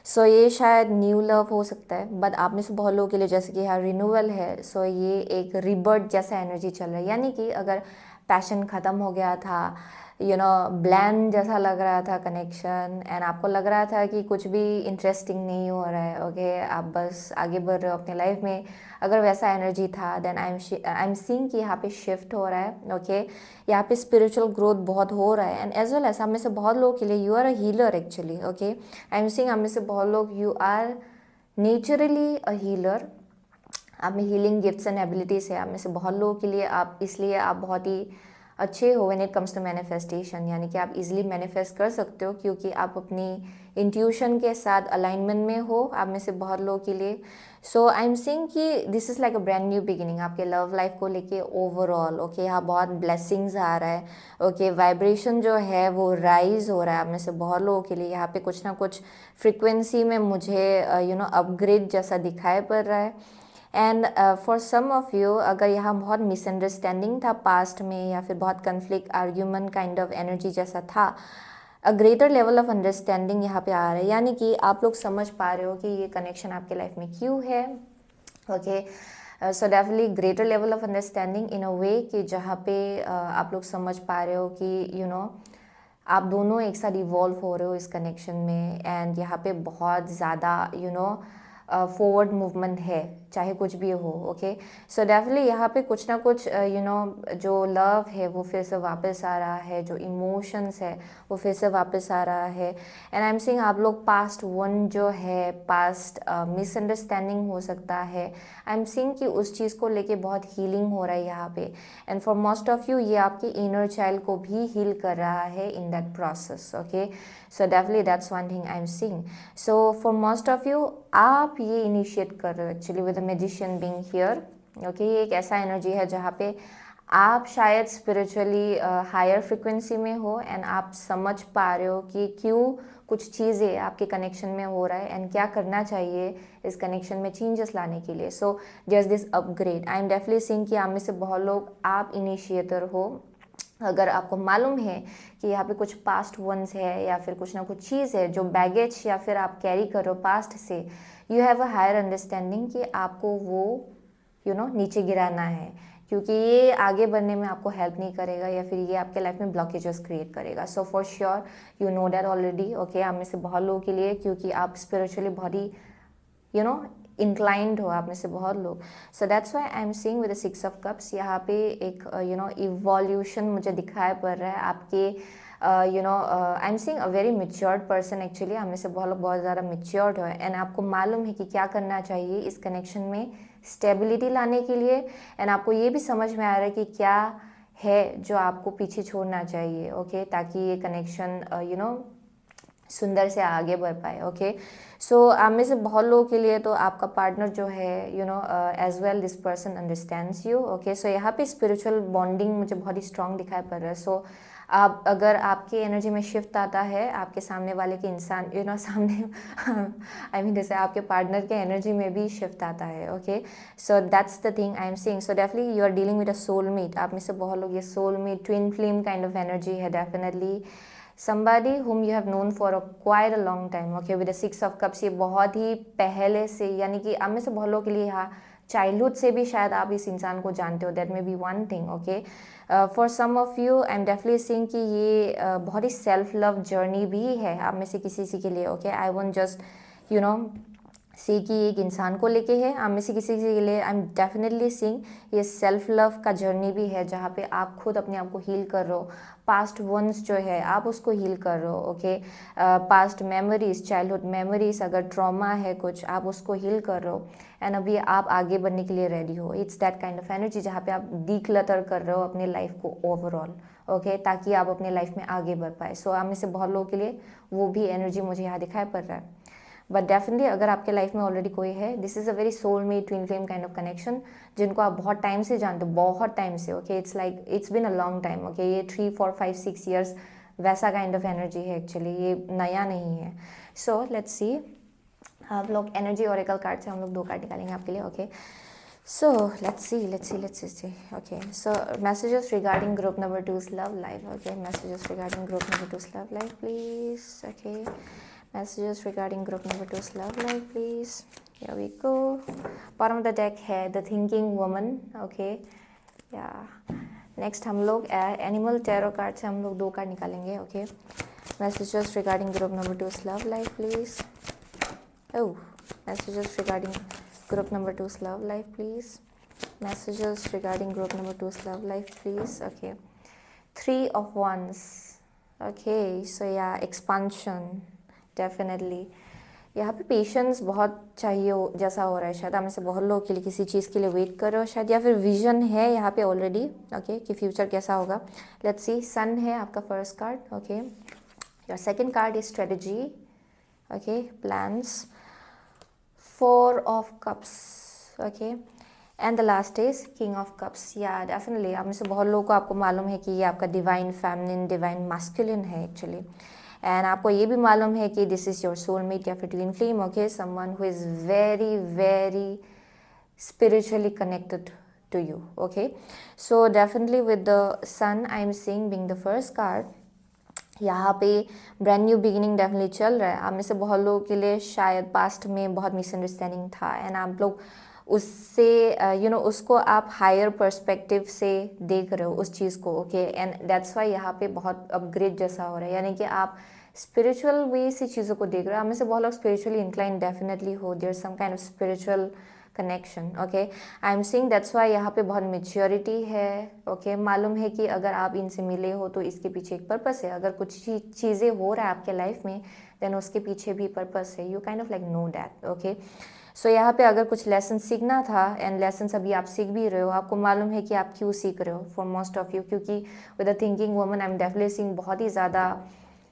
so ये शायद न्यू लव हो सकता है, बट आप में से बहुत लोगों के लिए जैसे कि यहाँ रिन्यूअल है, सो ये एक रिबर्थ जैसा एनर्जी चल रहा है। यानी कि अगर पैशन ख़त्म हो गया था, ब्लैंड जैसा लग रहा था कनेक्शन, एंड आपको लग रहा था कि कुछ भी इंटरेस्टिंग नहीं हो रहा है। ओके, आप बस आगे बढ़ रहे हो अपने लाइफ में, अगर वैसा एनर्जी था, देन आई एम सीइंग कि यहाँ पे शिफ्ट हो रहा है। ओके, यहाँ पे स्पिरिचुअल ग्रोथ बहुत हो रहा है, एंड एज वेल एज आप में से बहुत लोगों के लिए you are a healer actually. Okay, I am seeing आप में से बहुत लोग you are naturally a healer, आप में हीलिंग गिफ्ट्स एंड एबिलिटीज़ है आप में से बहुत लोगों के लिए। आप इसलिए आप बहुत ही अच्छे हो when it comes to manifestation, यानी कि आप इजीली मैनिफेस्ट कर सकते हो क्योंकि आप अपनी इंट्यूशन के साथ अलाइनमेंट में हो आप में से बहुत लोगों के लिए। सो आई एम सीइंग कि this is like a brand new beginning आपके लव लाइफ को लेके ओवरऑल। ओके, यहाँ बहुत ब्लेसिंग्स आ रहा है। ओके, वाइब्रेशन जो है वो राइज हो रहा है आप में से बहुत लोगों के लिए। यहाँ पे कुछ ना कुछ फ्रिक्वेंसी में मुझे अपग्रेड जैसा दिखाई पड़ रहा है। And for some of you अगर यहाँ बहुत मिसअंडरस्टैंडिंग था पास्ट में, या फिर बहुत conflict argument kind of energy जैसा था, a greater level of understanding यहाँ पे आ रहा है। यानी कि आप लोग समझ पा रहे हो कि ये कनेक्शन आपके लाइफ में क्यों है। Okay, so definitely greater level of understanding in a way कि जहाँ पे आप लोग समझ पा रहे हो कि आप दोनों एक साथ इवॉल्व हो रहे हो इस कनेक्शन में, एंड यहाँ पे बहुत ज़्यादा फॉरवर्ड मूवमेंट है चाहे कुछ भी हो। ओके, सो डेफिनेटली यहाँ पे कुछ ना कुछ जो लव है वो फिर से वापस आ रहा है, जो इमोशंस है वो फिर से वापस आ रहा है। एंड आई एम सीइंग आप लोग पास्ट वन जो है, पास्ट मिसअंडरस्टैंडिंग हो सकता है, आई एम सीइंग कि उस चीज़ को लेके बहुत हीलिंग हो रहा है यहाँ पे। And for most of you ये आपके इनर चाइल्ड को भी हील कर रहा है इन that process. Okay, so definitely that's one thing I am seeing. So for most of you आप ये इनिशिएट कर रहे हो actually with the magician being here. Okay, ये एक ऐसा एनर्जी है जहाँ पे आप शायद स्पिरिचुअली हायर फ्रिक्वेंसी में हो, एंड आप समझ पा रहे हो कि क्यों कुछ चीज़ें आपके कनेक्शन में हो रहा है एंड क्या करना चाहिए इस कनेक्शन में चेंजेस लाने के लिए। So just this upgrade I am definitely seeing कि आप में से बहुत लोग आप इनिशिएटर हो। अगर आपको मालूम है कि यहाँ पे कुछ पास्ट वंस है या फिर कुछ ना कुछ चीज़ है जो बैगेज या फिर आप कैरी करो पास्ट से, you have a higher understanding कि आपको वो नीचे गिराना है, क्योंकि ये आगे बढ़ने में आपको हेल्प नहीं करेगा या फिर ये आपके लाइफ में ब्लॉकेजेस क्रिएट करेगा। So for sure you know that already. Okay, आप में से बहुत लोगों के लिए, क्योंकि आप स्पिरिचुअली बहुत ही इंक्लाइंड हो आप में से बहुत लोग। सो that's Y I am seeing with the six of cups यहाँ पे एक इवोल्यूशन मुझे दिखाई पड़ रहा है आपके आई am seeing a very matured person actually, हम में से बहुत लोग बहुत ज़्यादा मेच्योर्ड है एंड आपको मालूम है कि क्या करना चाहिए इस कनेक्शन में स्टेबिलिटी लाने के लिए, एंड आपको ये भी समझ में आ रहा है कि क्या है जो आपको पीछे छोड़ना चाहिए, ओके, ताकि ये कनेक्शन सुंदर से आगे बढ़ पाए, ओके। सो आप में से बहुत लोगों के लिए तो आपका पार्टनर जो है as well this person understands you, okay. So यहाँ पे स्पिरिचुअल बॉन्डिंग मुझे बहुत ही स्ट्रांग दिखाई पड़ रहा है। सो आप अगर आपकी एनर्जी में शिफ्ट आता है आपके सामने वाले के इंसान सामने आई मीन जैसे आपके पार्टनर के एनर्जी में भी शिफ्ट आता है, okay. So that's the thing I am seeing. So definitely you are dealing with a soulmate. आप में से बहुत लोग ये soulmate twin flame kind of energy है, definitely somebody whom you have known for quite a long time, okay, with the six of cups। ये बहुत ही पहले से, यानी कि आप में से बहुत लोगों के लिए यहाँ चाइल्डहुड से भी शायद आप इस इंसान को जानते हो, that may be one thing, okay. For some of you I am definitely seeing कि ये बहुत ही सेल्फ लव जर्नी भी है आप में से किसी के लिए, okay. I won't just see कि एक इंसान को लेके है, आप में से किसी के लिए आई एम डेफिनेटली सीइंग ये सेल्फ लव का जर्नी भी है, जहाँ पे आप खुद अपने आप को हील कर रहे हो, पास्ट वंस जो है आप उसको हील कर रहे हो, okay. Past memories, childhood memories, अगर ट्रॉमा है कुछ आप उसको हील कर रहे हो, एंड अभी आप आगे बढ़ने के लिए रेडी हो। It's that kind of energy जहाँ पे आप डिक्लटर कर रहे हो अपने लाइफ को ओवरऑल, ओके, ताकि आप अपने लाइफ में आगे बढ़ पाए। सो आप में से बहुत लोगों के लिए वो भी एनर्जी मुझे यहाँ दिखाई पड़ रहा है। बट डेफिनेटली अगर आपके लाइफ में ऑलरेडी कोई है, this is a very soulmate twin flame kind of connection, जिनको आप बहुत टाइम से जानते हो, बहुत टाइम से, okay. It's like it's been a long time, okay. ये 3 4 5 6 ईयर्स वैसा काइंड ऑफ एनर्जी है एक्चुअली, ये नया नहीं है। सो लेट्स सी, आप लोग एनर्जी ओरेकल कार्ड से हम लोग 2 कार्ड निकालेंगे आपके लिए, okay. So let's see. Okay, so messages regarding group number 2's love life. Okay, messages regarding group number 2's love life, please. Okay, messages regarding group number 2's love life, please. Here we go. Bottom of the deck है the thinking woman. Okay, yeah. Next हम लोग animal tarot card से हम लोग 2 card निकालेंगे. Okay, messages regarding group number 2's love life, please. Oh, messages regarding group number 2's love life, please. Messages regarding group number 2's love life, please. Okay, 3 of Wands. Okay, so yeah, expansion, definitely. यहाँ पे patience बहुत चाहिए जैसा हो रहा है, शायद हमें से बहुत लोग के लिए किसी चीज़ के लिए वेट कर रहे हो शायद, या फिर विजन है यहाँ पे ऑलरेडी, ओके, कि फ्यूचर कैसा होगा। लेट्स सी, सन है आपका first card, okay. Your second card is strategy, okay, plans, 4 of cups, okay, and the last is king of cups. Yeah, definitely आप में से बहुत लोगों को आपको मालूम है कि ये आपका डिवाइन फेमिनिन, डिवाइन मास्कुलिन है एक्चुअली, एंड आपको ये भी मालूम है कि दिस इज़ योर सोलमेट या फिर twin flame, okay, someone who is very very spiritually connected to you, okay. So definitely with the sun I am seeing being the first card, यहाँ पे ब्रांड न्यू बिगिनिंग डेफिनेटली चल रहा है। आप में से बहुत लोगों के लिए शायद पास्ट में बहुत मिसअंडरस्टैंडिंग था, एंड आप लोग उससे उसको आप हायर पर्सपेक्टिव से देख रहे हो उस चीज़ को, ओके, एंड दैट्स वाई यहाँ पे बहुत अपग्रेड जैसा हो रहा है, यानी कि आप स्पिरिचुअल वे से चीज़ों को देख रहे हो। आप में से बहुत लोग स्पिरिचुअली इंक्लाइन डेफिनेटली हो, there some kind of spiritual connection, okay. I am seeing that's why यहाँ पे बहुत मेच्योरिटी है, ओके। मालूम है कि अगर आप इनसे मिले हो तो इसके पीछे एक पर्पस है, अगर कुछ चीज़ें हो रहा है आपके लाइफ में देन उसके पीछे भी पर्पस है, you kind of like know that, okay. So यहाँ पे अगर कुछ लेसन सीखना था एंड लेसन अभी आप सीख भी रहे हो, आपको मालूम है कि आप क्यों सीख रहे हो फॉर मोस्ट ऑफ यू, क्योंकि with the thinking woman I am definitely seeing बहुत ही ज़्यादा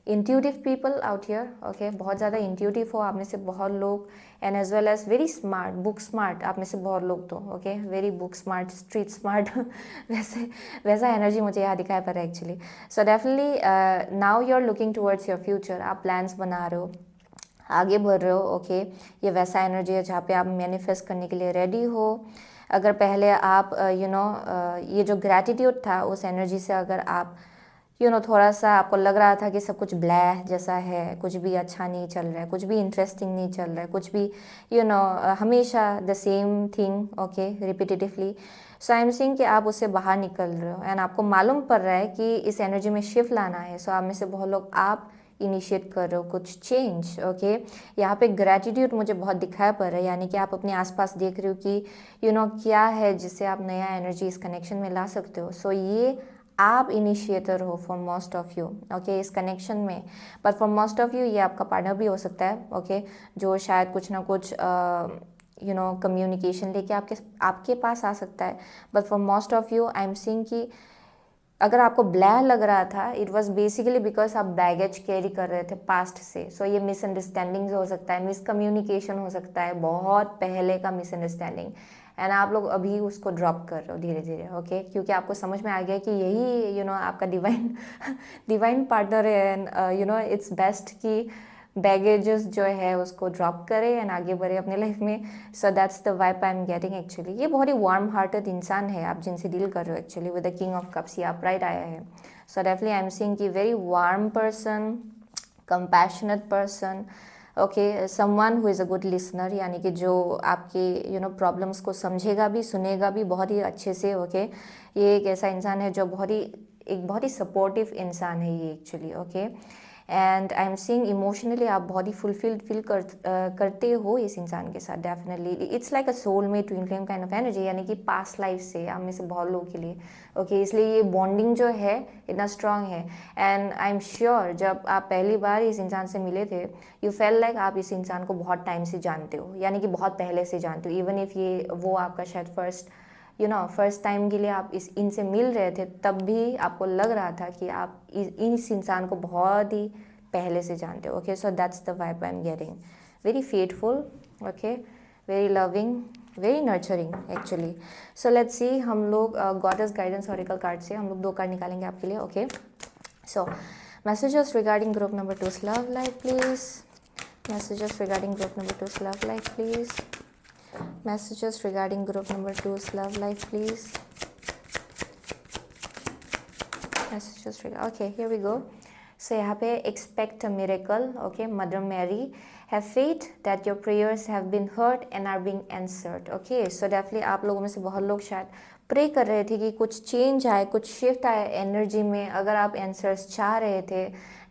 intuitive people out here, okay, बहुत ज़्यादा इंट्यूटिव हो आप में से बहुत लोग, and as well as very smart, book smart आप में से बहुत लोग तो, okay, very book smart, street smart वैसा एनर्जी मुझे यहाँ दिखाई पड़ रहा है actually. So definitely now you are looking towards your future, आप प्लान्स बना रहे हो, आगे बढ़ रहे हो, ओके। ये वैसा एनर्जी है जहाँ पे आप मैनिफेस्ट करने के लिए रेडी हो। अगर पहले आप ये जो ग्रैटिट्यूड था उस एनर्जी से अगर आप थोड़ा सा आपको लग रहा था कि सब कुछ ब्लैक जैसा है, कुछ भी अच्छा नहीं चल रहा है, कुछ भी इंटरेस्टिंग नहीं चल रहा है, कुछ भी हमेशा the same thing, okay, repetitively. So I am seeing कि आप उससे बाहर निकल रहे हो एंड आपको मालूम पड़ रहा है कि इस एनर्जी में शिफ्ट लाना है। सो आप में से बहुत लोग आप इनिशिएट कर रहे हो कुछ चेंज, ओके। यहाँ पे ग्रैटिट्यूड मुझे बहुत दिखाई पड़ रहा है, यानी कि आप अपने आसपास देख रहे हो कि क्या है जिससे आप नया एनर्जी इस कनेक्शन में ला सकते हो। सो ये आप इनिशिएटर हो for most of you, okay, इस कनेक्शन में। But for most of you ये आपका पार्टनर भी हो सकता है, ओके, जो शायद कुछ ना कुछ कम्युनिकेशन लेके आपके पास आ सकता है। But for most of you I am seeing कि अगर आपको ब्लैक लग रहा था, इट वॉज बेसिकली बिकॉज आप बैगेज कैरी कर रहे थे पास्ट से। सो ये मिसअंडरस्टैंडिंग हो सकता है, मिसकम्युनिकेशन हो सकता है, बहुत पहले का मिसअंडरस्टैंडिंग, एंड आप लोग अभी उसको ड्रॉप कर रहे हो धीरे धीरे, ओके, क्योंकि आपको समझ में आ गया कि यही आपका डिवाइन डिवाइन पार्टनर है, एंड इट्स बेस्ट कि बैगेजेस जो है उसको ड्रॉप करे एंड आगे बढ़े अपने लाइफ में। सो that's the vibe I am getting actually. ये बहुत ही वार्म हार्टेड इंसान है आप जिनसे डील कर रहे हो actually, with the king of cups, ये आप राइट आया है। So definitely I am seeing कि very warm person, compassionate person, okay, someone who is a good listener, यानी कि जो आपके प्रॉब्लम्स को समझेगा भी, सुनेगा भी बहुत ही अच्छे से, ओके। ये एक ऐसा इंसान है जो एक बहुत ही सपोर्टिव इंसान है ये actually, okay. And I am seeing emotionally आप बहुत ही फुलफिल्ड फील करते हो इस इंसान के साथ, definitely. It's like a soul में twin flame kind of energy, यानी कि पास्ट लाइफ से आप में से बहुत लोगों के लिए, ओके, इसलिए ये बॉन्डिंग जो है इतना स्ट्रांग है। एंड आई एम श्योर जब आप पहली बार इस इंसान से मिले थे, यू फेल लाइक आप इस इंसान को बहुत टाइम से जानते हो, यानी कि बहुत पहले से जानते हो। इवन इफ़ वो आपका शायद फर्स्ट टाइम के लिए आप इनसे मिल रहे थे, तब भी आपको लग रहा था कि आप इस इंसान को बहुत ही पहले से जानते हो, okay. So that's the vibe I am getting, very faithful, okay, very loving, very nurturing actually. So let's see, हम लोग गॉडेस गाइडेंस ऑरेकल कार्ड से हम लोग 2 कार्ड निकालेंगे आपके लिए, okay. So messages regarding group number 2's love life please, messages regarding group number 2's love life please, messages regarding group number 2's love life please, messages okay, here we go. So यहाँ पे expect a miracle, okay, Mother Mary, have faith that your prayers have been heard and are being answered, okay. So definitely आप लोगों में से बहुत लोग शायद pray कर रहे थे कि कुछ चेंज आए, कुछ शिफ्ट आए एनर्जी में। अगर आप आंसर्स चाह रहे थे,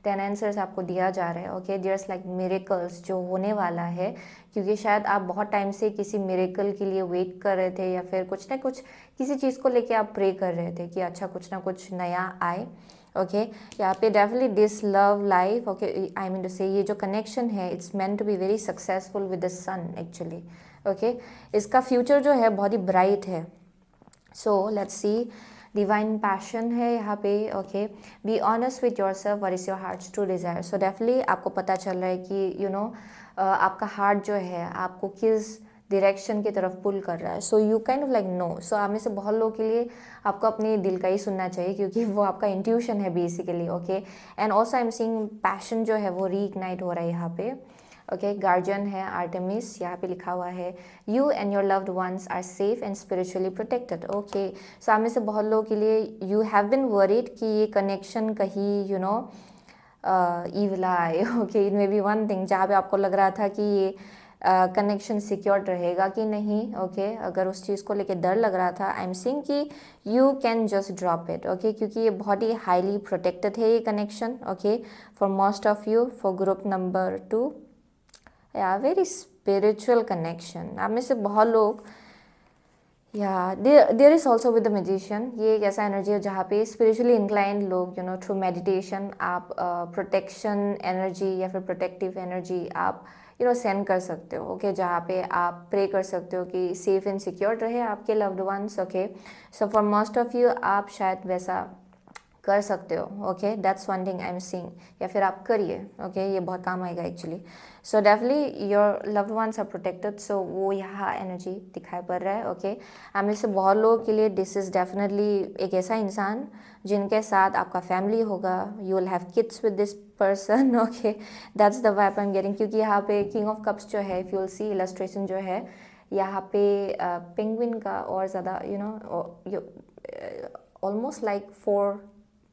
देन आंसर्स आपको दिया जा रहा है, ओके। देयर्स लाइक मिरेकल्स जो होने वाला है, क्योंकि शायद आप बहुत टाइम से किसी मिरेकल के लिए वेट कर रहे थे, या फिर कुछ ना कुछ किसी चीज़ को लेके आप प्रे कर रहे थे कि अच्छा कुछ ना कुछ नया आए, ओके। यहाँ पे definitely this love life, okay, I mean to say ये जो कनेक्शन है it's meant to be very successful with the sun actually, okay. इसका फ्यूचर जो है बहुत ही ब्राइट है। So let's see, divine passion है यहाँ पे, okay. Be honest with your self, what is your heart's true desire. So definitely आपको पता चल रहा है कि आपका हार्ट जो है आपको किस डायरेक्शन की तरफ पुल कर रहा है। So you kind of like know. So आप में से बहुत लोगों के लिए आपको अपने दिल का ही सुनना चाहिए, क्योंकि वो आपका इंट्यूशन है basically, okay. And also I am seeing passion जो है वो रीइग्नाइट हो रहा है यहाँ पे, ओके। गार्जियन है आर्टेमिस, यहाँ पे लिखा हुआ है you and your loved ones are safe and spiritually protected, okay. So आप में से बहुत लोगों के लिए यू हैव बिन वरीड कि ये कनेक्शन कहीं evil I, okay, it may be one thing, जहाँ पे आपको लग रहा था कि ये कनेक्शन सिक्योर रहेगा कि नहीं, ओके। अगर उस चीज़ को लेके डर लग रहा था, आई एम सीइंग कि you can just drop it, okay, क्योंकि ये बहुत ही हाईली प्रोटेक्टेड है ये connection, okay, for most of you. For group number 2, या वेरी स्पिरिचुअल कनेक्शन, आप में से बहुत लोग, या there is also with the magician. ये एक ऐसा एनर्जी है जहाँ पे स्पिरिचुअली इंक्लाइंड लोग थ्रू मेडिटेशन आप प्रोटेक्शन एनर्जी या फिर प्रोटेक्टिव एनर्जी आप सेंड कर सकते हो, ओके। जहाँ पे आप प्रे कर सकते हो कि सेफ एंड सिक्योर रहे आपके loved ones, okay. So for most of you आप शायद वैसा कर सकते हो, okay. That's one thing I am seeing, या फिर आप करिए, ओके, ये बहुत काम आएगा actually. So definitely your loved ones are protected, so वो यहाँ एनर्जी दिखाई पड़ रहा है, ओके। हमें से बहुत लोगों के लिए दिस इज़ डेफिनेटली एक ऐसा इंसान जिनके साथ आपका फैमिली होगा, you will have kids with this person, okay. That's the vibe I am getting, क्योंकि यहाँ पे किंग ऑफ कप्स जो है, if you will see illustration जो है यहाँ पे पेंगुइन का और ज़्यादा ऑलमोस्ट लाइक 4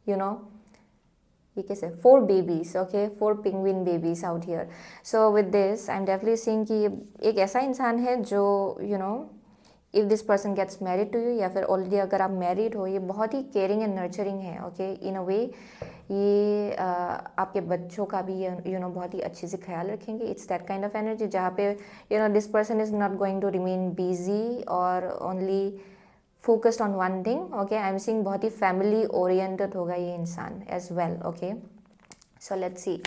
ये कैसे 4 babies, okay, 4 penguin babies out here. So with this I am definitely seeing कि ये एक ऐसा इंसान है जो if this person gets married to you, या फिर ऑलरेडी अगर आप मैरिड हो, ये बहुत ही केयरिंग एंड नर्चरिंग है, ओके। इन अ वे ये आपके बच्चों का भी बहुत ही अच्छे से ख्याल रखेंगे। It's that kind of energy जहाँ पे this person is not going to remain busy और only focused on one thing, okay. I am seeing बहुत ही फैमिली ओरिएंटेड होगा ये इंसान as well, okay. So let's see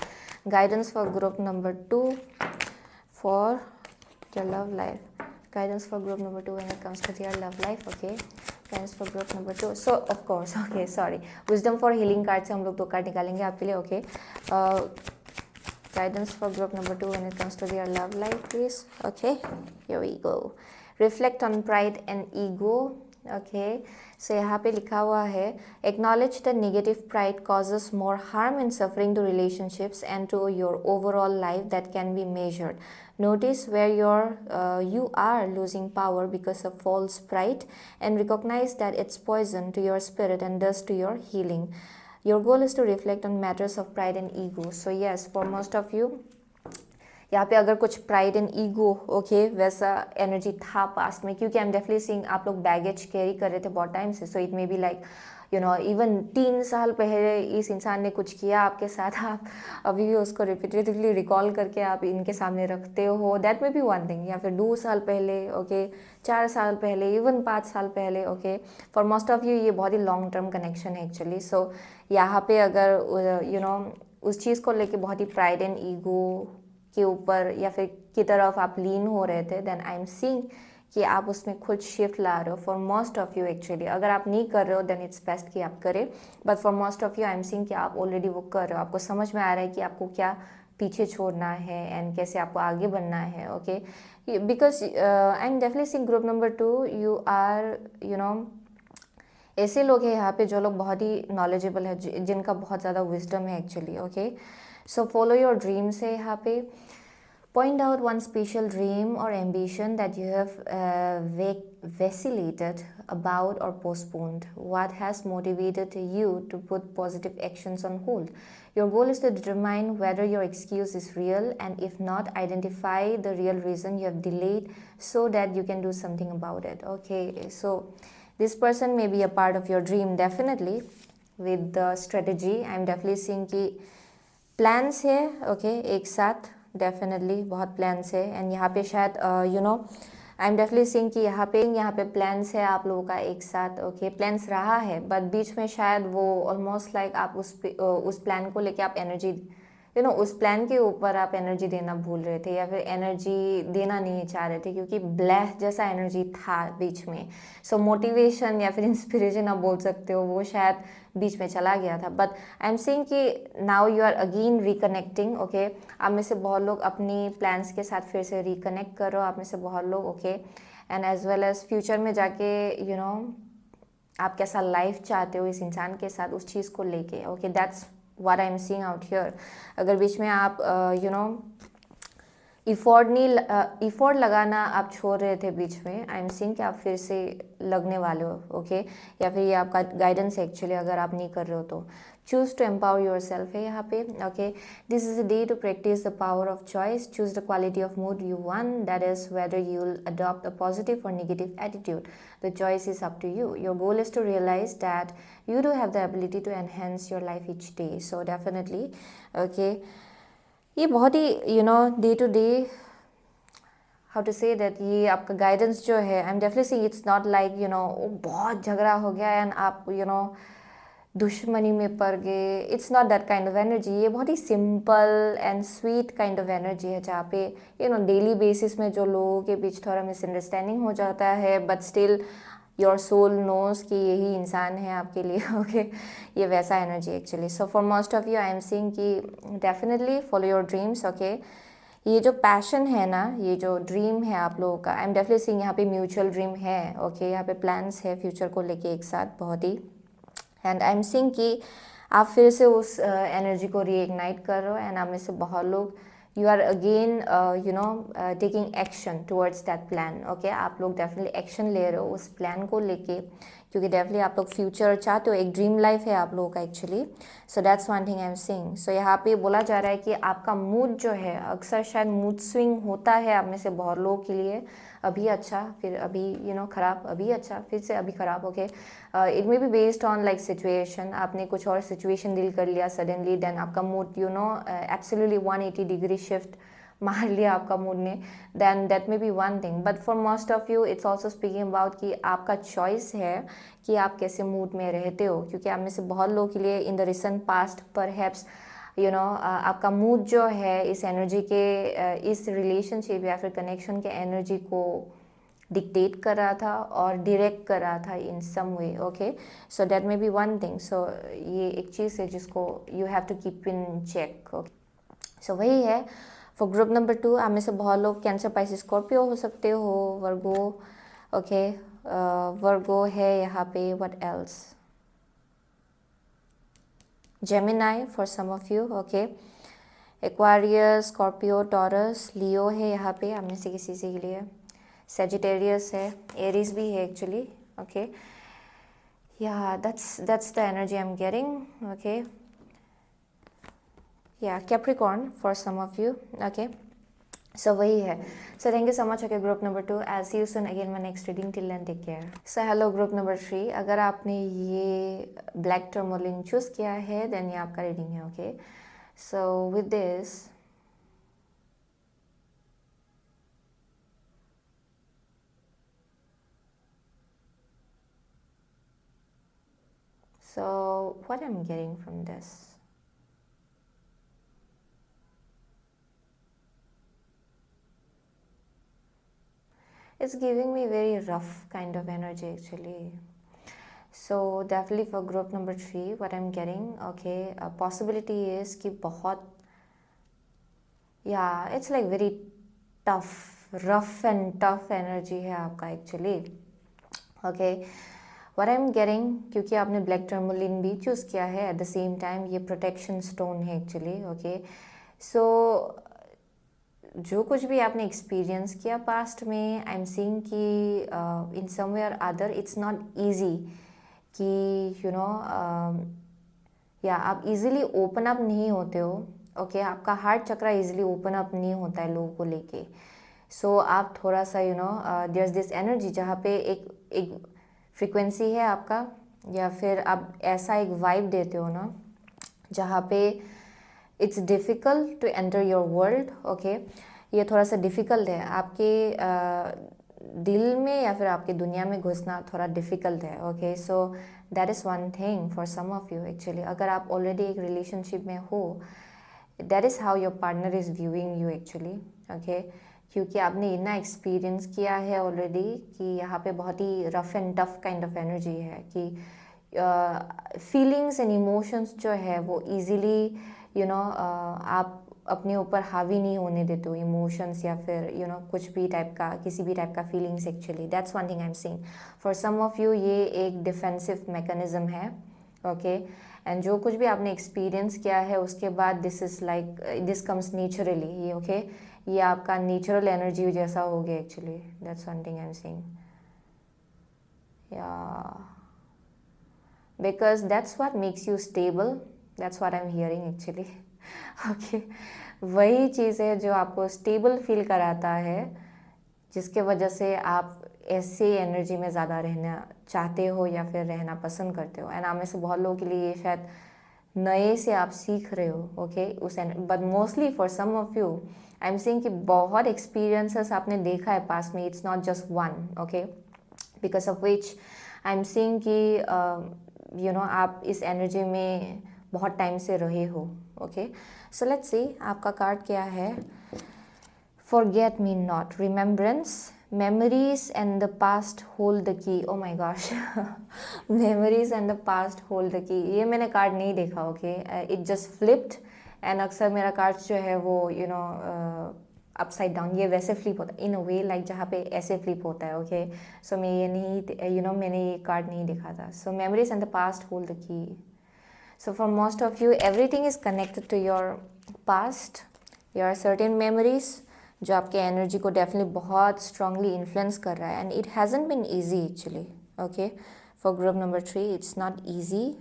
guidance for group number 2 for your love life. Guidance for group number 2 when it comes to your love life, okay. Guidance for group number 2, so of course, okay, sorry, wisdom for healing card से हम लोग 2 card निकालेंगे आपके लिए, okay. Guidance for group number 2 when it comes to their love life, please, okay. Here we go. Reflect on pride and ego, okay. So यहाँ पे लिखा हुआ है acknowledge that negative pride causes more harm and suffering to relationships and to your overall life that can be measured. Notice where you are losing power because of false pride and recognize that it's poison to your spirit and thus to your healing. Your goal is to reflect on matters of pride and ego. So yes, for most of you, यहाँ पे अगर कुछ pride and ego, okay, वैसा energy था past में, क्योंकि आई am definitely seeing आप लोग बैगेज कैरी कर रहे थे बहुत टाइम से. So it may be like you no even 3 साल पहले इस इंसान ने कुछ किया आपके साथ, आप अभी भी उसको रिपीटेडली रिकॉल करके आप इनके सामने रखते हो. That may be one thing. या फिर 2 साल पहले, ओके, 4 साल पहले, इवन 5 साल पहले, okay. For most of you ये बहुत ही लॉन्ग टर्म कनेक्शन है एक्चुअली. सो यहाँ पे अगर यू नो उस चीज़ को लेके बहुत ही प्राइड एंड ईगो के ऊपर या फिर की तरफ आप लीन हो रहे थे, देन आई एम सीइंग कि आप उसमें खुद शिफ्ट ला रहे हो. For most of you actually अगर आप नहीं कर रहे हो देन इट्स बेस्ट कि आप करें, but for most of you I am seeing कि आप ऑलरेडी वो कर रहे हो. आपको समझ में आ रहा है कि आपको क्या पीछे छोड़ना है एंड कैसे आपको आगे बढ़ना है, okay. Because I am definitely seeing group number 2 you are you know ऐसे लोग हैं यहाँ पे जो लोग बहुत ही नॉलेजेबल है, जिनका बहुत ज़्यादा विजडम है actually, okay. So follow your dreams है यहाँ पे. Point out one special dream or ambition that you have vacillated about or postponed. What has motivated you to put positive actions on hold? Your goal is to determine whether your excuse is real, and if not, identify the real reason you have delayed so that you can do something about it. Okay, so this person may be a part of your dream definitely with the strategy. I'm definitely seeing कि plans है, okay, एक साथ definitely बहुत plans है. And यहाँ पे शायद you know I am definitely seeing कि यहाँ पे प्लान्स है आप लोगों का एक साथ, ओके. प्लान्स रहा है बट बीच में शायद वो ऑलमोस्ट लाइक आप उस प्लान को लेके आप एनर्जी यू नो उस प्लान के ऊपर आप एनर्जी देना भूल रहे थे या फिर एनर्जी देना नहीं चाह रहे थे क्योंकि ब्लैक जैसा एनर्जी था बीच में. सो मोटिवेशन या फिर इंस्पिरेशन आप बोल सकते हो, वो शायद बीच में चला गया था. बट आई एम सीइंग कि now you are again reconnecting, okay. आप में से बहुत लोग अपनी प्लान्स के साथ फिर से रिकनेक्ट करो, आप में से बहुत लोग, okay. And as well as future में जाके यू नो आप कैसा लाइफ चाहते हो इस इंसान के साथ, उस चीज़ को लेके, okay. That's what I'm seeing out here. अगर बीच में आप यू नो इफोर्ट लगाना आप छोड़ रहे थे बीच में, आई एम सीइंग कि आप फिर से लगने वाले हो, ओके. या फिर ये आपका गाइडेंस है एक्चुअली अगर आप नहीं कर रहे हो तो. Choose to empower yourself है यहाँ पे, okay. This is a day to practice the power of choice. Choose the quality of mood you want, that is whether you will adopt a positive or negative attitude. The choice is up to you. Your goal is to realise that you do have the ability to enhance your life each day. So definitely, okay, ये बहुत ही you know day to day how to say that ये आपका guidance जो है, I am definitely seeing it's not like you know बहुत झगड़ा हो गया एंड आप यू नो दुश्मनी में पड़ गए. It's not that kind of energy. ये बहुत ही simple and sweet kind of energy है जहाँ पे यू नो डेली बेसिस में जो लोगों के बीच थोड़ा मिसअंडरस्टैंडिंग हो जाता है but still your soul knows कि यही इंसान है आपके लिए, ओके. ये वैसा energy actually. So for most of you I am seeing कि definitely follow your dreams, okay. ये जो पैशन है ना, ये जो ड्रीम है आप लोगों का, आई एम डेफिनेटली सीइंग यहाँ पे म्यूचुअल ड्रीम है, ओके. यहाँ पे प्लान्स है फ्यूचर को लेके एक साथ बहुत ही. एंड आई एम सीइंग कि आप फिर से उस एनर्जी को रीइग्नाइट कर रहे हो एंड आप में से बहुत लोग you are again you know taking action towards that plan, okay. आप लोग डेफिनेटली एक्शन ले रहे हो उस प्लान को लेके क्योंकि डेफिनेटली आप लोग फ्यूचर चाहते हो, एक ड्रीम लाइफ है आप लोगों का actually. So that's one thing I am seeing. So यहाँ पे बोला जा रहा है कि आपका मूड जो है अक्सर शायद मूड स्विंग होता है आप में से बहुत लोगों के लिए. अभी अच्छा, फिर अभी यू नो ख़राब, अभी अच्छा, फिर से अभी ख़राब, okay. It may be based on like situation. आपने कुछ और सिचुएशन डील कर लिया सडनली, देन आपका mood you know absolutely 180 degree shift मार लिया आपका मूड ने, then that may be one thing, but for most of you it's also speaking about कि आपका चॉइस है कि आप कैसे मूड में रहते हो, क्योंकि आप में से बहुत लोगों के लिए in the recent past perhaps आपका मूड जो है इस एनर्जी के इस रिलेशनशिप या फिर कनेक्शन के एनर्जी को डिक्टेट कर रहा था और डायरेक्ट कर रहा था in some way. Okay, so that may be one thing. So ये एक चीज़ है जिसको you have to keep in check. Okay, so वही है फॉर ग्रुप नंबर 2। आप में से बहुत लोग कैंसर, पाइसिस, स्कॉर्पियो हो सकते हो, वर्गो। ओके, वर्गो है यहाँ पे, what else, Gemini for some of you. Okay, Aquarius, Scorpio, Taurus, Leo है यहाँ पे आप में से किसी से के लिए, सेजिटेरियस है, एरीज भी है actually. Okay, yeah that's the energy I am getting. Okay, yeah Capricorn for some of you. Okay, so वही है। So thank you so much. Okay, group number 2, I see you soon again my next reading, till then take care. So hello group number 3, अगर आपने ये black tourmaline choose किया है then ये आपका reading है। Okay, so with this so what I'm getting from this, it's giving me very rough kind of energy actually. So definitely for group number 3 what I'm getting, okay, a possibility is कि बहुत, yeah, it's like very tough, rough and tough energy है आपका actually. Okay, what I am getting, क्योंकि आपने black tourmaline भी choose किया है, eight the same time ये प्रोटेक्शन स्टोन है एक्चुअली। ओके, सो जो कुछ भी आपने एक्सपीरियंस किया पास्ट में, आई एम सीइंग कि इन सम वे और अदर इट्स नॉट ईजी कि या आप इजीली ओपन अप नहीं होते हो। ओके, आपका हार्ट चक्रा इजीली ओपन अप नहीं होता है लोगों को लेके। सो आप थोड़ा सा देयर इज दिस एनर्जी जहाँ पे एक फ्रिक्वेंसी है आपका, या फिर आप ऐसा एक वाइब देते हो ना जहाँ पे it's difficult to enter your world. Okay, ये थोड़ा सा डिफ़िकल्ट है आपके दिल में या फिर आपकी दुनिया में घुसना थोड़ा डिफ़िकल्ट है। Okay, so that is one thing for some of you actually. अगर आप ऑलरेडी एक रिलेशनशिप में हो, that is how your partner is viewing you actually. Okay, क्योंकि आपने इतना एक्सपीरियंस किया है ऑलरेडी कि यहाँ पे बहुत ही rough and tough kind of energy है कि फीलिंग्स एंड इमोशंस जो है वो इजीली आप अपने ऊपर हावी नहीं होने देते हो, इमोशंस या फिर कुछ भी टाइप का, किसी भी टाइप का feelings actually. That's one thing I am seeing for some of you. ये एक डिफेंसिव मैकेनिज्म है। ओके, एंड जो कुछ भी आपने एक्सपीरियंस किया है उसके बाद this is like this comes naturally. ये ओके, ये आपका नेचुरल एनर्जी जैसा हो गया actually. That's one thing I am seeing, या because that's what makes you stable, that's what I'm hearing actually. Okay, वही चीज़ है जो आपको स्टेबल फील कराता है, जिसके वजह से आप ऐसे एनर्जी में ज़्यादा रहना चाहते हो या फिर रहना पसंद करते हो। एंड आप में से बहुत लोगों के लिए ये शायद नए से आप सीख रहे हो। ओके, उस but mostly for some of you I am saying कि बहुत एक्सपीरियंसेस आपने देखा है पास में, it's not just one. Okay, because of which I am saying कि आप इस एनर्जी में बहुत टाइम से रहे हो। ओके, सो लेट्स सी आपका कार्ड क्या है। Forget me not, remembrance, memories and the past hold the key. oh my gosh, memories and the past hold the key, ये मैंने कार्ड नहीं देखा। Okay, it just flipped and अक्सर मेरा card जो है वो अपसाइड डाउन, ये वैसे फ्लिप होता है इन अ वे लाइक जहाँ पे ऐसे फ्लिप होता है। ओके, सो मैं ये नहीं मैंने ये कार्ड नहीं देखा था। So memories and the past hold the key. So for most of you everything is connected to your past, your certain memories जो आपके एनर्जी को डेफिनेटली बहुत स्ट्रांगली इन्फ्लुएंस कर रहा है। And it hasn't been easy actually. Okay, for group number 3 it's not easy.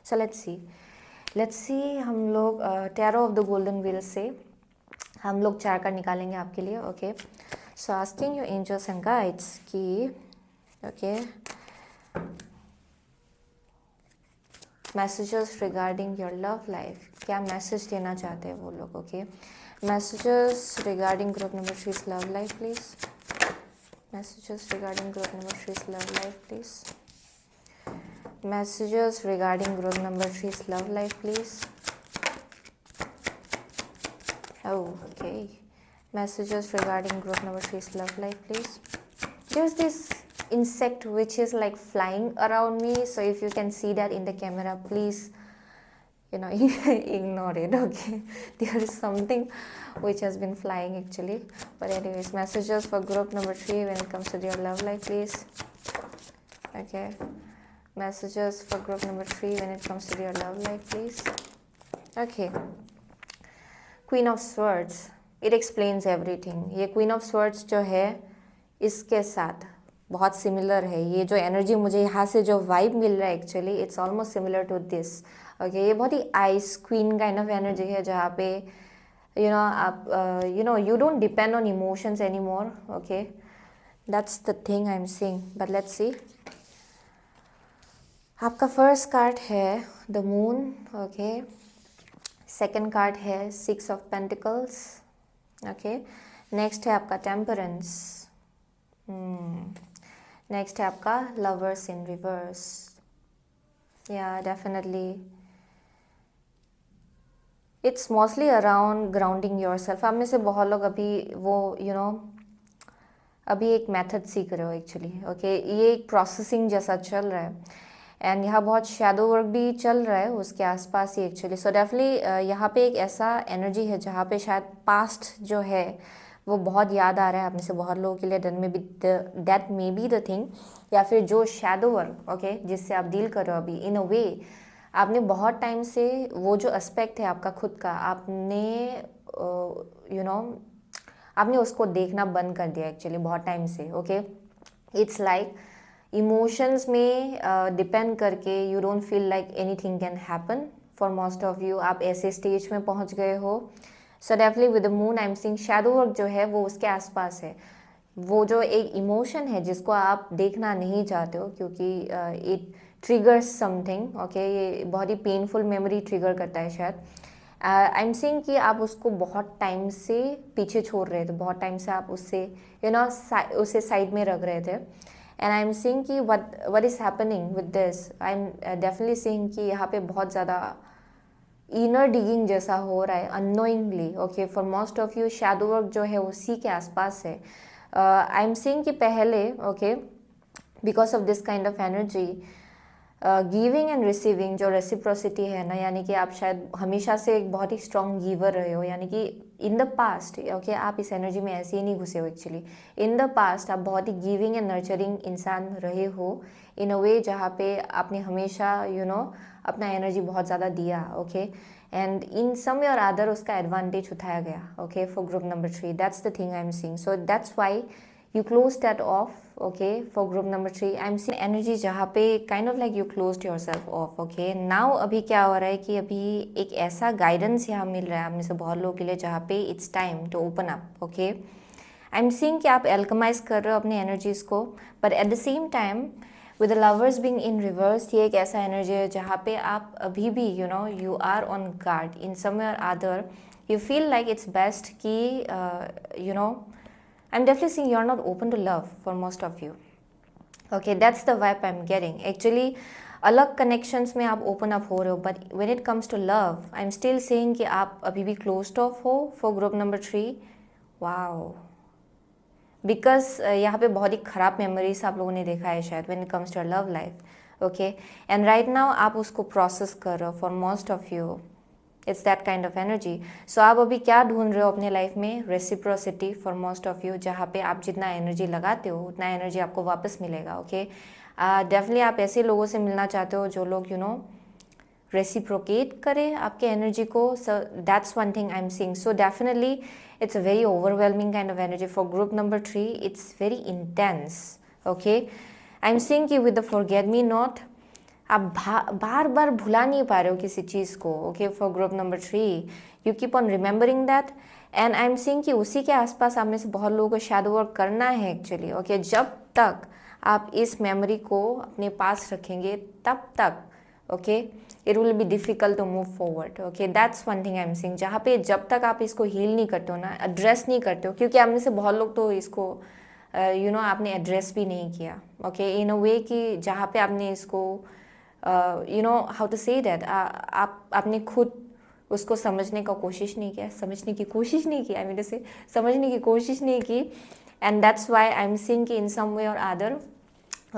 So let's see हम लोग tarot of the golden wheel से हम लोग 4 कार्ड निकालेंगे आपके लिए। Okay, so asking your angels and guides कि okay messages regarding your love life, क्या मैसेज देना चाहते हैं वो लोग? Okay, messages regarding group number 3's love life please. Messages regarding group number 3's love life please. Messages regarding group number 3's love life please. Okay, messages regarding group number 3's love life please. There's this insect which is like flying around me, so if you can see that in the camera, please ignore it. Okay, there is something which has been flying actually, but anyways, messages for group number 3 when it comes to your love life please. Okay, messages for group number 3 when it comes to your love life please. Okay, queen of swords, it explains everything. ये queen of swords जो है इसके साथ बहुत similar है। ये जो energy मुझे यहाँ से जो वाइब मिल रहा है actually it's almost similar to this. Okay, ये बहुत ही ice queen kind of energy है जहाँ पे आप you don't depend on emotions anymore. Okay, that's the thing I am seeing, but let's see. आपका फर्स्ट कार्ड है the moon. Okay, second card है 6 ऑफ पेंटिकल्स। ओके, नेक्स्ट है आपका temperance. Next है आपका लवर्स इन reverse. या definitely it's mostly around grounding yourself. आप में से बहुत लोग अभी वो अभी एक मेथड सीख रहे हो एक्चुअली। ओके, ये एक प्रोसेसिंग जैसा चल रहा है एंड यहाँ बहुत शैडो वर्क भी चल रहा है उसके आसपास ही एक्चुअली। सो डेफिनेटली यहाँ पे एक ऐसा एनर्जी है जहाँ पे शायद पास्ट जो है वो बहुत याद आ रहा है आप में से बहुत लोगों के लिए। That may be the thing, या फिर जो शैडो वर्क ओके जिससे आप डील कर रहे हो अभी, इन अ वे आपने बहुत टाइम से वो जो एस्पेक्ट है आपका खुद का, आपने आपने उसको देखना बंद कर दिया एक्चुअली बहुत टाइम से। ओके, इट्स लाइक इमोशंस में डिपेंड करके you don't feel like anything can happen for most of you. आप ऐसे स्टेज में पहुंच गए हो। सो definitely with the moon I am seeing shadow work जो है वो उसके आसपास है। वो जो एक इमोशन है जिसको आप देखना नहीं चाहते हो क्योंकि इट ट्रिगर्स समथिंग। ओके, ये बहुत ही पेनफुल मेमोरी ट्रिगर करता है शायद। आई एम सीइंग कि आप उसको बहुत टाइम से पीछे छोड़ रहे थे, बहुत टाइम से आप उससे उसे साइड में रख रहे थे। एंड आई एम सीइंग कि what is happening with this, I am definitely seeing कि यहाँ पे बहुत ज़्यादा इनर डिगिंग जैसा हो रहा है unknowingly. Okay, for most of you shadow work जो है उसी के आसपास है। आई एम सीइंग कि पहले okay because of this kind of energy giving and receiving जो रेसिप्रोसिटी है ना, यानी कि आप शायद हमेशा से एक बहुत ही स्ट्रॉन्ग गिवर रहे हो। यानी कि इन द पास्ट ओके आप इस एनर्जी में ऐसे ही नहीं घुसे हो एक्चुअली। इन द पास्ट आप बहुत ही गिविंग एंड नर्चरिंग इंसान रहे हो इन अ वे जहाँ पे आपने हमेशा अपना एनर्जी बहुत ज़्यादा दिया। Okay, and in some way और अदर उसका एडवांटेज उठाया गया। Okay, for group number 3 that's the thing I am seeing. So that's Y you close that off. Okay, for group number 3 I'm seeing energy जहाँ पे kind of like you closed yourself off. Okay, now अभी क्या हो रहा है कि अभी एक ऐसा guidance यहाँ मिल रहा है आप में से बहुत लोगों के लिए जहाँ पे it's time to open up. Okay, I'm seeing कि आप alchemize कर रहे हो अपनी energies को, but at the same time with the lovers being in reverse ये एक ऐसा energy है जहाँ पे आप अभी भी you are on guard in some way or other. You feel like it's best कि I'm definitely seeing you're not open to love for most of you. Okay, that's the vibe I'm getting. Actually, अलग connections में आप open up हो रहे हो, but when it comes to love, I'm still saying कि आप अभी भी closed off हो for group number 3. Wow. Because यहाँ पे बहुत ही ख़राब memories आप लोगों ने देखा है शायद when it comes to your love life. Okay, and right now आप उसको process कर रहे हो for most of you. It's that kind of energy. So आप अभी क्या ढूंढ रहे हो अपने लाइफ में? Reciprocity for most of you, जहाँ पे आप जितना एनर्जी लगाते हो उतना एनर्जी आपको वापस मिलेगा। ओके, डेफिनेटली आप ऐसे लोगों से मिलना चाहते हो जो लोग रेसिप्रोकेट करें आपके एनर्जी को। So that's one thing I am seeing. So definitely it's a very overwhelming kind of energy for group number 3। It's very intense. Okay, I am seeing कि with the forget me not आप बार बार भुला नहीं पा रहे हो किसी चीज़ को। Okay, for group number 3 you keep on remembering that. And I am seeing कि उसी के आसपास आप में से बहुत लोगों को शैडो वर्क करना है एक्चुअली। ओके, जब तक आप इस मेमोरी को अपने पास रखेंगे तब तक okay, it will be difficult to move forward. Okay, that's one thing I am saying, जहाँ पे जब तक आप इसको हील नहीं करते हो ना, एड्रेस नहीं करते हो, क्योंकि आप में से बहुत लोग तो इसको आपने एड्रेस भी नहीं किया। ओके, इन अ वे कि जहाँ पे आपने इसको हाउ टू से दैट, आपने खुद उसको समझने का कोशिश नहीं किया, समझने की कोशिश नहीं की, आई मीन से समझने की कोशिश नहीं की। And that's Y I am seeing कि इन सम वे और अदर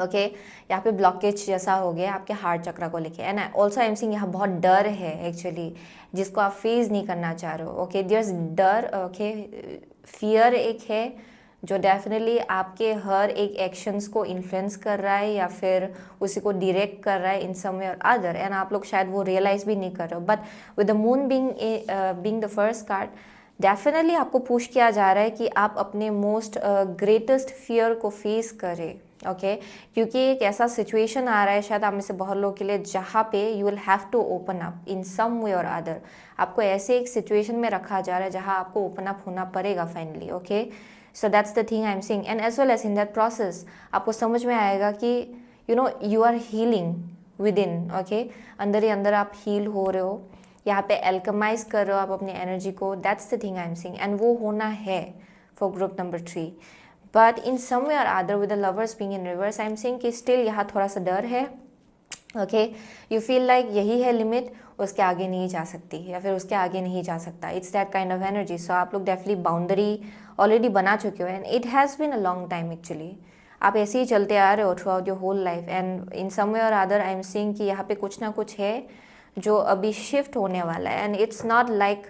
ओके यहाँ पे ब्लॉकेज जैसा हो गया आपके हार्ट चक्र को लेके। And also I am seeing यहाँ बहुत डर है एक्चुअली, जिसको आप फेस नहीं करना चाह रहे हो। ओके, देयर इज डर, ओके, फियर एक है जो डेफिनेटली आपके हर एक एक्शंस को इन्फ्लुएंस कर रहा है या फिर उसी को डायरेक्ट कर रहा है इन सम वे और अदर, एंड आप लोग शायद वो रियलाइज भी नहीं कर रहे हो। But with the moon being the first card, definitely आपको पुश किया जा रहा है कि आप अपने मोस्ट ग्रेटेस्ट फियर को फेस करें। ओके, क्योंकि एक ऐसा सिचुएशन आ रहा है शायद आप में से बहुत लोगों के लिए, जहाँ पे you will have to open up in some way और अदर। आपको ऐसे एक सिचुएशन में रखा जा रहा है जहाँ आपको ओपन अप होना पड़ेगा finally. Okay, so that's the thing I am saying, and as well as in that process आपको समझ में आएगा कि you are healing within. Okay, अंदर ही अंदर आप हील हो रहे हो, यहाँ पे एल्कमाइज कर रहे हो आप अपनी एनर्जी को। That's the thing I am saying, and वो होना है for group number 3। But in some way और other with the lovers being in reverse, I am saying कि स्टिल यहाँ थोड़ा सा डर है। ओके, यू फील लाइक यही है लिमिट, उसके आगे नहीं जा सकती या फिर उसके आगे नहीं जा सकता। It's that kind of energy. So आप लोग डेफिनेटली बाउंड्री ऑलरेडी बना चुके हो, and it has been a long time actually. आप ऐसे ही चलते आ रहे हो throughout your whole life, and in some way और अदर आई एम सीइंग कि यहाँ पे कुछ ना कुछ है जो अभी शिफ्ट होने वाला है। एंड इट्स नॉट लाइक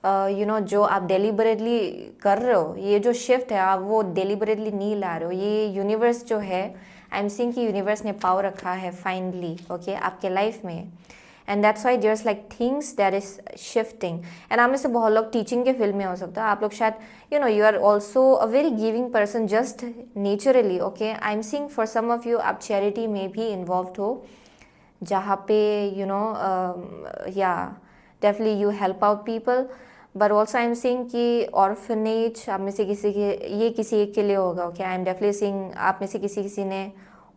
जो आप डेलिबरेटली कर रहे हो, ये जो शिफ्ट है आप वो डेलिबरेटली नहीं ला रहे हो, ये यूनिवर्स जो है, आई एम सीइंग कि यूनिवर्स ने पावर रखा है फाइनली ओके आपके लाइफ में। And that's why there's like things that is shifting. And आप में से बहुत लोग टीचिंग के फील्ड में हो सकता है, आप लोग शायद you are also a very giving person just naturally. Okay, I am seeing for some of you आप चैरिटी में भी इन्वॉल्व हो, जहाँ पे definitely you help out people. But also I am seeing कि ऑर्फनेज आप में से किसी के, ये किसी एक के लिए होगा। Okay, I am definitely seeing आप में से किसी ने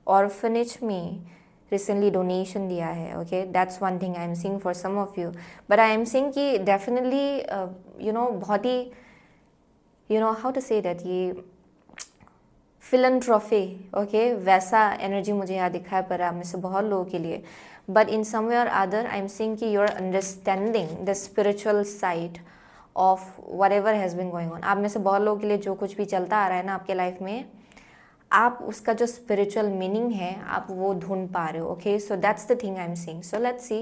ऑर्फनेज में रिसेंटली डोनेशन दिया है। Okay, that's one thing I am seeing for some of you. But I am seeing कि डेफिनेटली बहुत ही हाउ टू से दैट, ये फिलंथ्रॉफी ओके वैसा एनर्जी मुझे यहाँ दिखाई पड़ रहा है में से बहुत लोगों के लिए। बट इन सम वे और अदर आई एम सीइंग कि you are understanding the spiritual side of whatever has been going on. आप में से बहुत लोगों के लिए जो कुछ भी चलता आ रहा है ना आपके लाइफ में, आप उसका जो स्पिरिचुअल मीनिंग है आप वो ढूंढ पा रहे हो। Okay, so that's the thing I am seeing. So let's see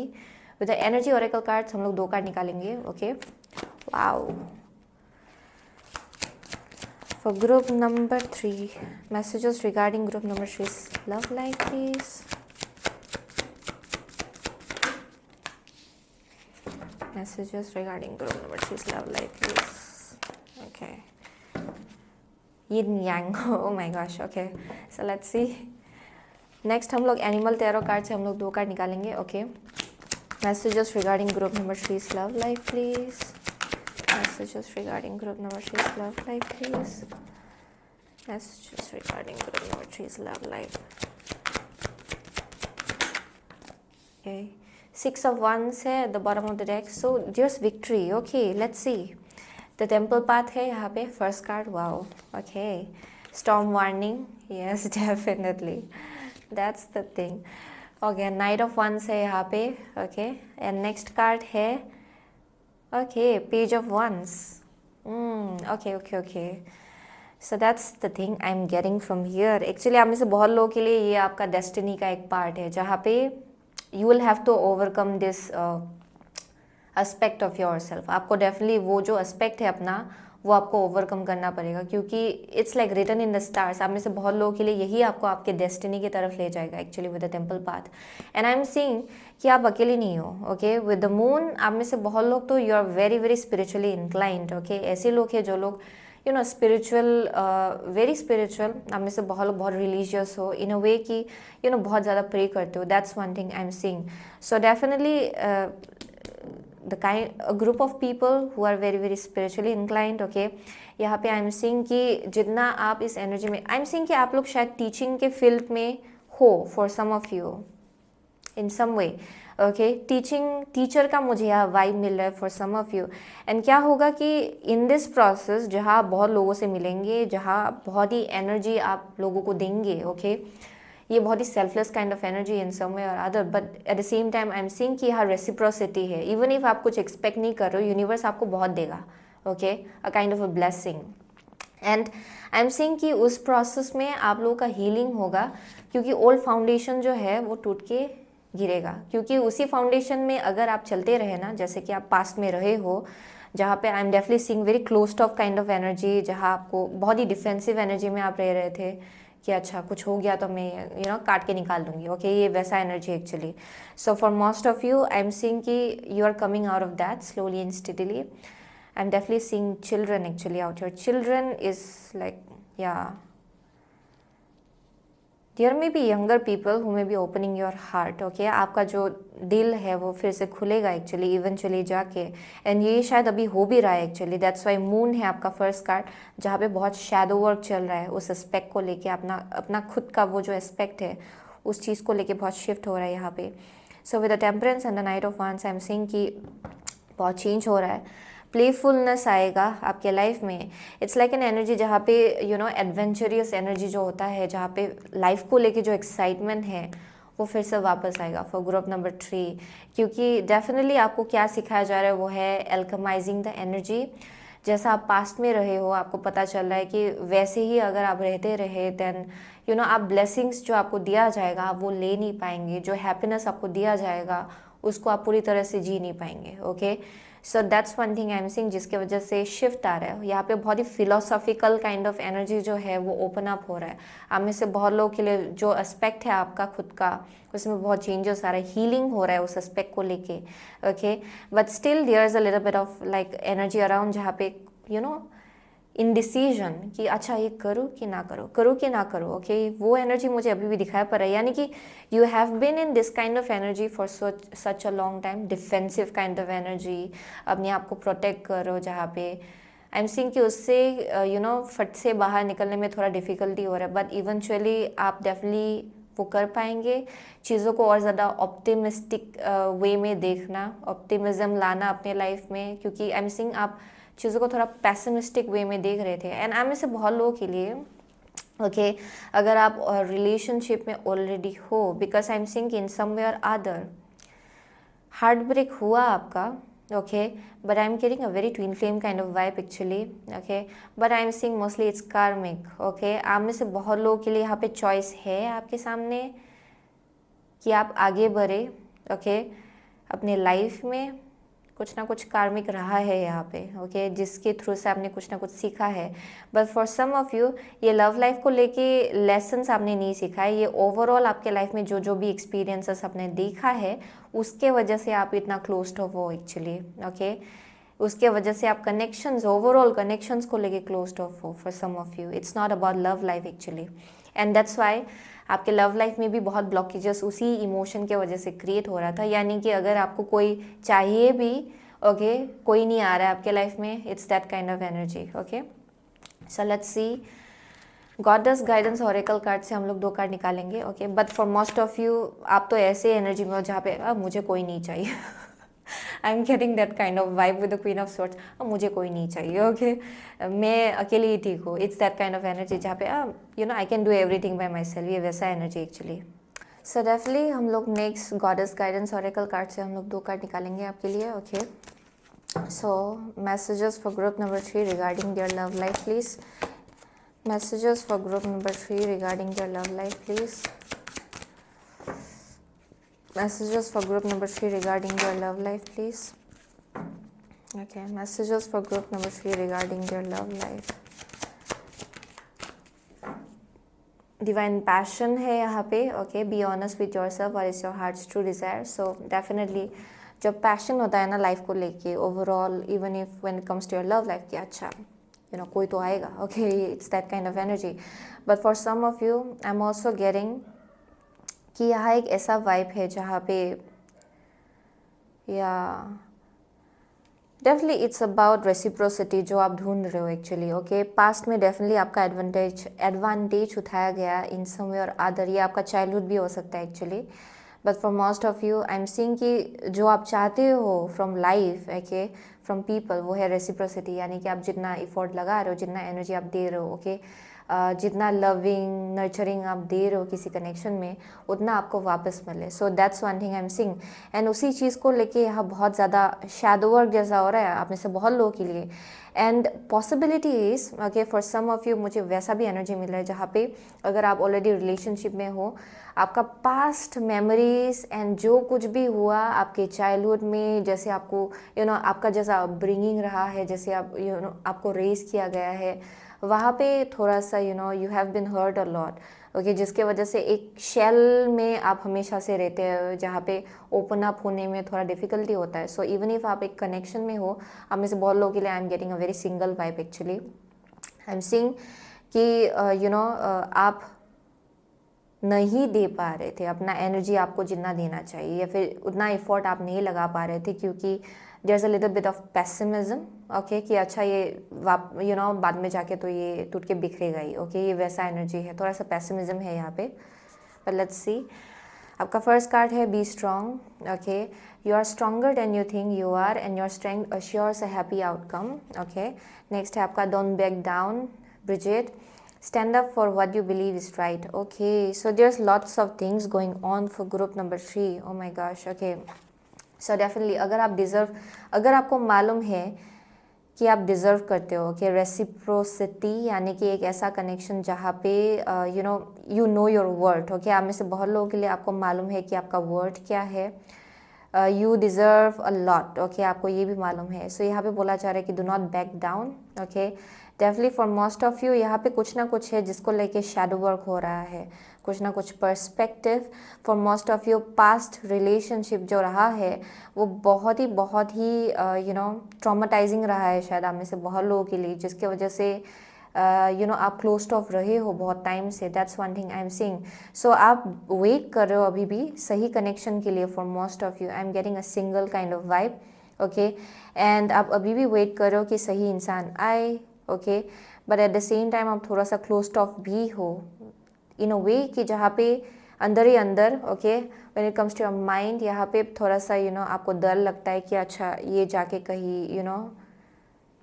with the energy Oracle cards हम लोग 2 कार्ड निकालेंगे। Okay, wow, for group number 3, messages regarding group number 3's love life please. Messages regarding group number 3's love life please. Okay, yin yang oh my gosh. Okay, so let's see. Next हम लोग animal tarot card से हम लोग 2 card निकालेंगे। Okay, messages regarding group number 3's love life please. Messages regarding group number 3's love life please. Messages regarding group number 3's love life. Okay, 6 of Wands है at the bottom of the deck, so there's victory. Okay, let's see. The temple path है यहाँ पे first card. Wow. Okay, storm warning. Yes, definitely. That's the thing. Okay, Knight of Wands है यहाँ पे. Okay, and next card है okay Page of Wands. Okay. So that's the thing I'm getting from here. Actually आप में से बहुत लोगों के लिए ये आपका डेस्टिनी का एक पार्ट है, जहाँ पे you will have to overcome this aspect of yourself. आपको डेफिनेटली वो जो एस्पेक्ट है अपना वो आपको ओवरकम करना पड़ेगा, क्योंकि it's like written in the stars. आप में से बहुत लोगों के लिए यही आपको आपके डेस्टिनी की तरफ ले जाएगा actually with the temple path. And I am seeing कि आप अकेले नहीं हो। ओके, विद द मून आप में से बहुत लोग तो you are very very spiritually inclined. Okay, ऐसे लोग हैं जो लोग स्पिरिचुअल, वेरी स्पिरिचुअल, आप में से बहुत लोग बहुत रिलीजियस हो इन अ वे कि बहुत ज़्यादा प्रे करते हो। That's one thing I am seeing. So definitely a group of people who are very very spiritually inclined. Okay, यहाँ पे आई एम सीइंग कि जितना आप इस एनर्जी में, आई एम सीइंग कि आप लोग शायद टीचिंग के फील्ड में हो for some of you. In some way, okay. Teacher का मुझे यहाँ वाइब मिल रहा है for some of you. And क्या होगा कि इन दिस प्रोसेस जहाँ आप बहुत लोगों से मिलेंगे, जहाँ बहुत ही एनर्जी आप लोगों को देंगे, ओके, ये बहुत ही selfless kind of energy in some way और other, but at the same time I am seeing कि यहाँ रेसिप्रोसिटी है। इवन इफ आप कुछ एक्सपेक्ट नहीं कर रहे हो, यूनिवर्स आपको बहुत देगा, okay, a kind of a blessing. And I am seeing कि उस प्रोसेस में आप लोगों का हीलिंग होगा, क्योंकि ओल्ड फाउंडेशन जो है वो टूट के गिरेगा। क्योंकि उसी फाउंडेशन में अगर आप चलते रहे ना, जैसे कि आप पास्ट में रहे हो, जहाँ पे आई am definitely seeing very closed of kind of energy, जहाँ आपको बहुत ही डिफेंसिव एनर्जी में आप रह रहे थे कि अच्छा कुछ हो गया तो मैं काट के निकाल दूंगी, ओके, ये वैसा energy actually. So for most of you I am seeing कि you are coming out of that slowly and steadily. I'm definitely seeing children actually out here. Children is like, yeah. There may be younger people who may be opening your heart, okay? आपका जो दिल है वो फिर से खुलेगा actually eventually जाके। And ये शायद अभी हो भी रहा है एक्चुअली। दैट्स वाई मून है आपका फर्स्ट कार्ड, जहाँ पे बहुत शैडो वर्क चल रहा है उस एस्पेक्ट को लेके। अपना खुद का वो जो एस्पेक्ट है उस चीज़ को लेके बहुत शिफ्ट हो रहा है यहाँ पे। सो with the temperance and the night of wands I am seeing कि बहुत चेंज हो रहा है। प्लेफुलनेस आएगा आपके लाइफ में। इट्स लाइक एन एनर्जी जहाँ पे एडवेंचरियस एनर्जी जो होता है, जहाँ पे लाइफ को लेके जो एक्साइटमेंट है वो फिर से वापस आएगा फॉर ग्रुप नंबर 3। क्योंकि डेफिनेटली आपको क्या सिखाया जा रहा है वो है एल्केमाइजिंग द एनर्जी। जैसा आप पास्ट में रहे हो, आपको पता चल रहा है कि वैसे ही अगर आप रहते रहे देन आप ब्लेसिंग्स जो आपको दिया जाएगा आप वो ले नहीं पाएंगे। जो हैप्पीनेस आपको दिया जाएगा उसको आप पूरी तरह से जी नहीं पाएंगे, okay. So that's one thing I am seeing, जिसके वजह से शिफ्ट आ रहा है यहाँ पे। बहुत ही फिलोसॉफिकल काइंड ऑफ एनर्जी जो है वो ओपन अप हो रहा है। आप में से बहुत लोगों के लिए जो एस्पेक्ट है आपका खुद का, उसमें बहुत चेंजेस आ रहा है, हीलिंग हो रहा है उस एस्पेक्ट को लेके, okay. But still there is a little bit of like energy around, जहाँ पे इनडिसीजन कि अच्छा ये करूँ कि ना करूँ, ओके। वो एनर्जी मुझे अभी भी दिखाई पड़ रहा है। यानी कि you have been in this kind of energy for such a long time, defensive kind of energy, अपने आप को प्रोटेक्ट करो, जहाँ पे आई एम सीइंग कि उससे फट से बाहर निकलने में थोड़ा डिफिकल्टी हो रहा है। बट इवेंचुअली आप डेफिनेटली वो कर पाएंगे। चीज़ों को और ज़्यादा ऑप्टिमिस्टिक वे में देखना, ऑप्टिमिज्म लाना अपने लाइफ में, क्योंकि आई एम सीइंग आप चीज़ों को थोड़ा पैसिमिस्टिक वे में देख रहे थे। एंड आई में से बहुत लोगों के लिए, ओके, अगर आप रिलेशनशिप में ऑलरेडी हो, because I am seeing in some way और अदर हार्ट ब्रेक हुआ आपका, okay, but I am getting a very twin flame kind of vibe actually, okay. But I am seeing mostly it's karmic, okay. आप में से बहुत लोगों के लिए यहाँ पे चॉइस है आपके सामने कि आप आगे बढ़े, ओके, अपने लाइफ में। कुछ ना कुछ कार्मिक रहा है यहाँ पे, ओके, जिसके थ्रू से आपने कुछ ना कुछ सीखा है। But for some of you ये लव लाइफ को लेके लेसन्स आपने नहीं सीखा है। ये ओवरऑल आपके लाइफ में जो जो भी एक्सपीरियंसेस आपने देखा है उसके वजह से आप इतना क्लोज हो एक्चुअली, ओके। उसके वजह से आप कनेक्शंस, ओवरऑल कनेक्शंस को लेके क्लोज हो for some of you. It's not about love life actually. And that's why आपके लव लाइफ में भी बहुत ब्लॉकेजेस उसी इमोशन के वजह से क्रिएट हो रहा था। यानी कि अगर आपको कोई चाहिए भी, ओके, कोई नहीं आ रहा है आपके लाइफ में, it's that kind of energy, okay. So let's C, goddess guidance oracle card से हम लोग 2 कार्ड निकालेंगे, okay. But for most of you आप तो ऐसे एनर्जी में हो जहाँ पे अब मुझे कोई नहीं चाहिए। आई am getting that kind of vibe with the queen of swords. अब मुझे कोई नहीं चाहिए, ओके, मैं अकेले ही ठीक हूँ। It's that kind of energy जहाँ पे I can do everything by my self. ये वैसा एनर्जी एक्चुअली। सो डेफिनेटली हम लोग next goddess guidance oracle card से हम लोग 2 कार्ड निकालेंगे आपके लिए, okay. So messages for group number 3 regarding their love life please. Messages for group number 3 regarding their love life please. Messages for group number 3 regarding their love life, please. Okay, messages for group number 3 regarding their love life. Divine passion है यहाँ पे, okay. Be honest with yourself, what is your heart's true desire. So definitely जब passion होता है ना life को लेके, overall even if when it comes to your love life, कि अच्छा कोई तो आएगा, okay, it's that kind of energy. But for some of you, I'm also getting कि यहाँ एक ऐसा वाइब है जहाँ पे या डेफिनेटली इट्स अबाउट रेसिप्रोसिटी जो आप ढूंढ रहे हो एक्चुअली, ओके। पास्ट में डेफिनेटली आपका एडवांटेज उठाया गया इन सम वे और अदर। ये आपका चाइल्डहुड भी हो सकता है actually, but for most of you I am seeing कि जो आप चाहते हो from life, okay, from people, वो है रेसिप्रोसिटी, यानी कि आप जितना इफोर्ट लगा रहे हो, जितना एनर्जी आप दे रहे हो, ओके, जितना लविंग नर्चरिंग आप दे रहे हो किसी कनेक्शन में, उतना आपको वापस मिले. सो that's one thing I am seeing. And उसी चीज़ को लेके यहाँ बहुत ज़्यादा शैडो वर्क जैसा हो रहा है आप में से बहुत लोगों के लिए. And possibility is, okay, for some of you मुझे वैसा भी एनर्जी मिल रहा है जहाँ पे अगर आप ऑलरेडी रिलेशनशिप में हो, आपका पास्ट मेमोरीज एंड जो कुछ भी हुआ आपके चाइल्डहुड में, जैसे आपको आपका जैसा अपब्रिंगिंग रहा है, जैसे आप आपको रेज किया गया है, वहाँ पे थोड़ा सा you have been hurt a lot, okay, जिसके वजह से एक शेल में आप हमेशा से रहते हो जहाँ पे ओपन अप होने में थोड़ा डिफिकल्टी होता है. सो इवन इफ आप एक कनेक्शन में हो, आप में से बहुत लोगों के लिए आई am getting a very single vibe actually. I am seeing कि आप नहीं दे पा रहे थे अपना एनर्जी, आपको जितना देना चाहिए, या फिर उतना एफर्ट आप नहीं लगा पा रहे थे क्योंकि there is a little bit of pessimism, okay, कि अच्छा ये बाद में जाके तो ये टूट के बिखरेगा ही, ओके, ये वैसा एनर्जी है, थोड़ा सा पेसिमिज्म है यहाँ पे. पर लेट्स सी. आपका फर्स्ट कार्ड है be strong, okay, you are stronger than you think you are and your strength assures a happy outcome, okay. Next है आपका don't back down, Bridget. Stand up for what you believe is right. Okay, so there's lots of things going on for group number 3. Oh my gosh, okay. So definitely अगर आपको मालूम है कि आप deserve करते हो, कि रेसिप्रोसिटी यानी कि एक ऐसा कनेक्शन जहाँ पे you know your worth, okay, आप में से बहुत लोगों के लिए आपको मालूम है कि आपका वर्थ क्या है. You deserve a lot, okay, आपको ये भी मालूम है. सो यहाँ पे बोला जा रहा है कि do not back down, okay. Definitely for most of you यहाँ पे कुछ ना कुछ है जिसको लेके शैडो वर्क हो रहा है, कुछ ना कुछ perspective. For most of you past relationship जो रहा है वो बहुत ही ट्रॉमेटाइजिंग रहा है शायद आप में से बहुत लोगों के लिए, जिसके वजह से आप क्लोज्ड ऑफ रहे हो बहुत टाइम से. That's one thing I am seeing. So आप वेट कर रहे हो अभी भी सही कनेक्शन के लिए. For most of you I am getting a single kind of vibe, okay, and आप अभी भी वेट कर रहे हो कि सही इंसान आए, okay, but at the same time आप थोड़ा सा क्लोज्ड ऑफ भी हो इन अ वे कि जहाँ पे अंदर ही अंदर, okay, when it comes to your mind, यहाँ पे थोड़ा सा आपको डर लगता है कि अच्छा ये जाके कहीं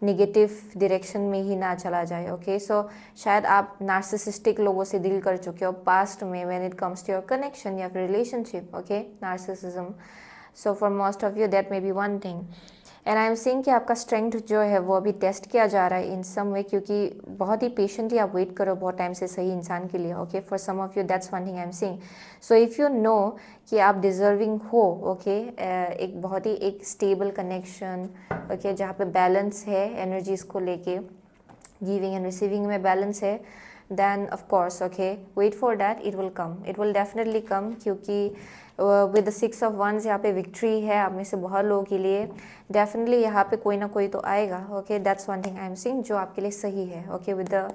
नेगेटिव डायरेक्शन में ही ना चला जाए, ओके. सो शायद आप नार्सिसिस्टिक लोगों से डील कर चुके हो पास्ट में when it comes to your connection या फिर relationship, okay, narcissism. So for most of you that may be one thing. And I am seeing कि आपका स्ट्रेंथ जो है वो अभी टेस्ट किया जा रहा है इन सम वे, क्योंकि बहुत ही पेशेंटली आप वेट करो बहुत टाइम से सही इंसान के लिए, okay. For some of you that's one thing I am seeing. So if you know कि आप डिज़र्विंग हो, ओके, एक बहुत ही एक स्टेबल कनेक्शन, ओके, जहाँ पे बैलेंस है एनर्जीज़ को लेके, गिविंग एंड रिसीविंग में बैलेंस है, then of course, okay, wait for that, it will come, it will definitely come. क्योंकि with the 6 of Wands यहाँ पे विक्ट्री है आप में से बहुत लोगों के लिए. डेफिनेटली यहाँ पे कोई ना कोई तो आएगा, okay. That's one thing I am seeing जो आपके लिए सही है, okay, with the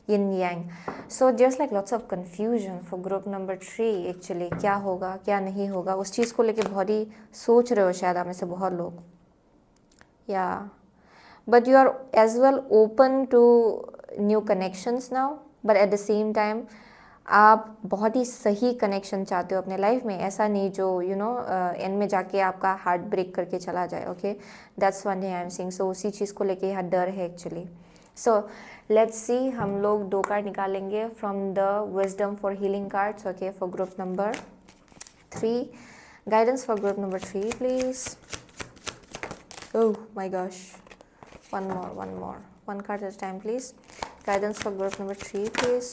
yin yang. So there's like lots of confusion for group number 3 actually. क्या होगा क्या नहीं होगा उस चीज़ को लेके बहुत ही सोच रहे हो शायद आप में से बहुत लोग, या but you are as well open to new connections now, but at the same time आप बहुत ही सही कनेक्शन चाहते हो अपने लाइफ में, ऐसा नहीं जो एंड में जाके आपका हार्ट ब्रेक करके चला जाए, okay. That's one thing I am seeing. So उसी चीज़ को लेके यहाँ डर है एक्चुअली. सो लेट्स सी, हम लोग 2 कार्ड निकालेंगे from the wisdom for healing cards, okay, for group number 3. Guidance for group number 3 please. Oh my gosh, one more, one card at a time please. Guidance for group number 3 please.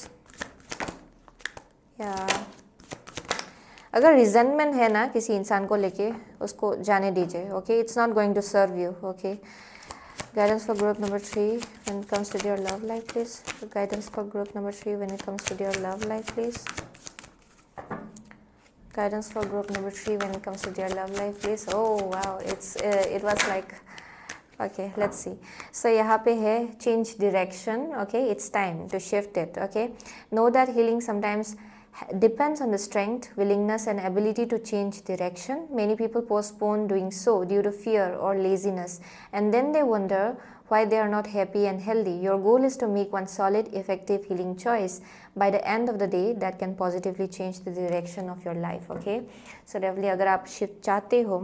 अगर resentment है ना किसी इंसान को लेके, उसको जाने दीजिए, okay. It's not going to serve you, okay. Guidance for group number 3 when it comes to their love life please. Guidance for group number 3 when it comes to their love life please. Guidance for group number 3 when it comes to their love life please. Oh wow, it was like, okay, let's see. So यहाँ पे है change direction, okay, it's time to shift it, okay. Know that healing sometimes depends on the strength, willingness and ability to change direction. Many people postpone doing so due to fear or laziness, and then they wonder why they are not happy and healthy. Your goal is to make one solid, effective healing choice by the end of the day that can positively change the direction of your life. Okay, so definitely अगर आप shift चाहते हो,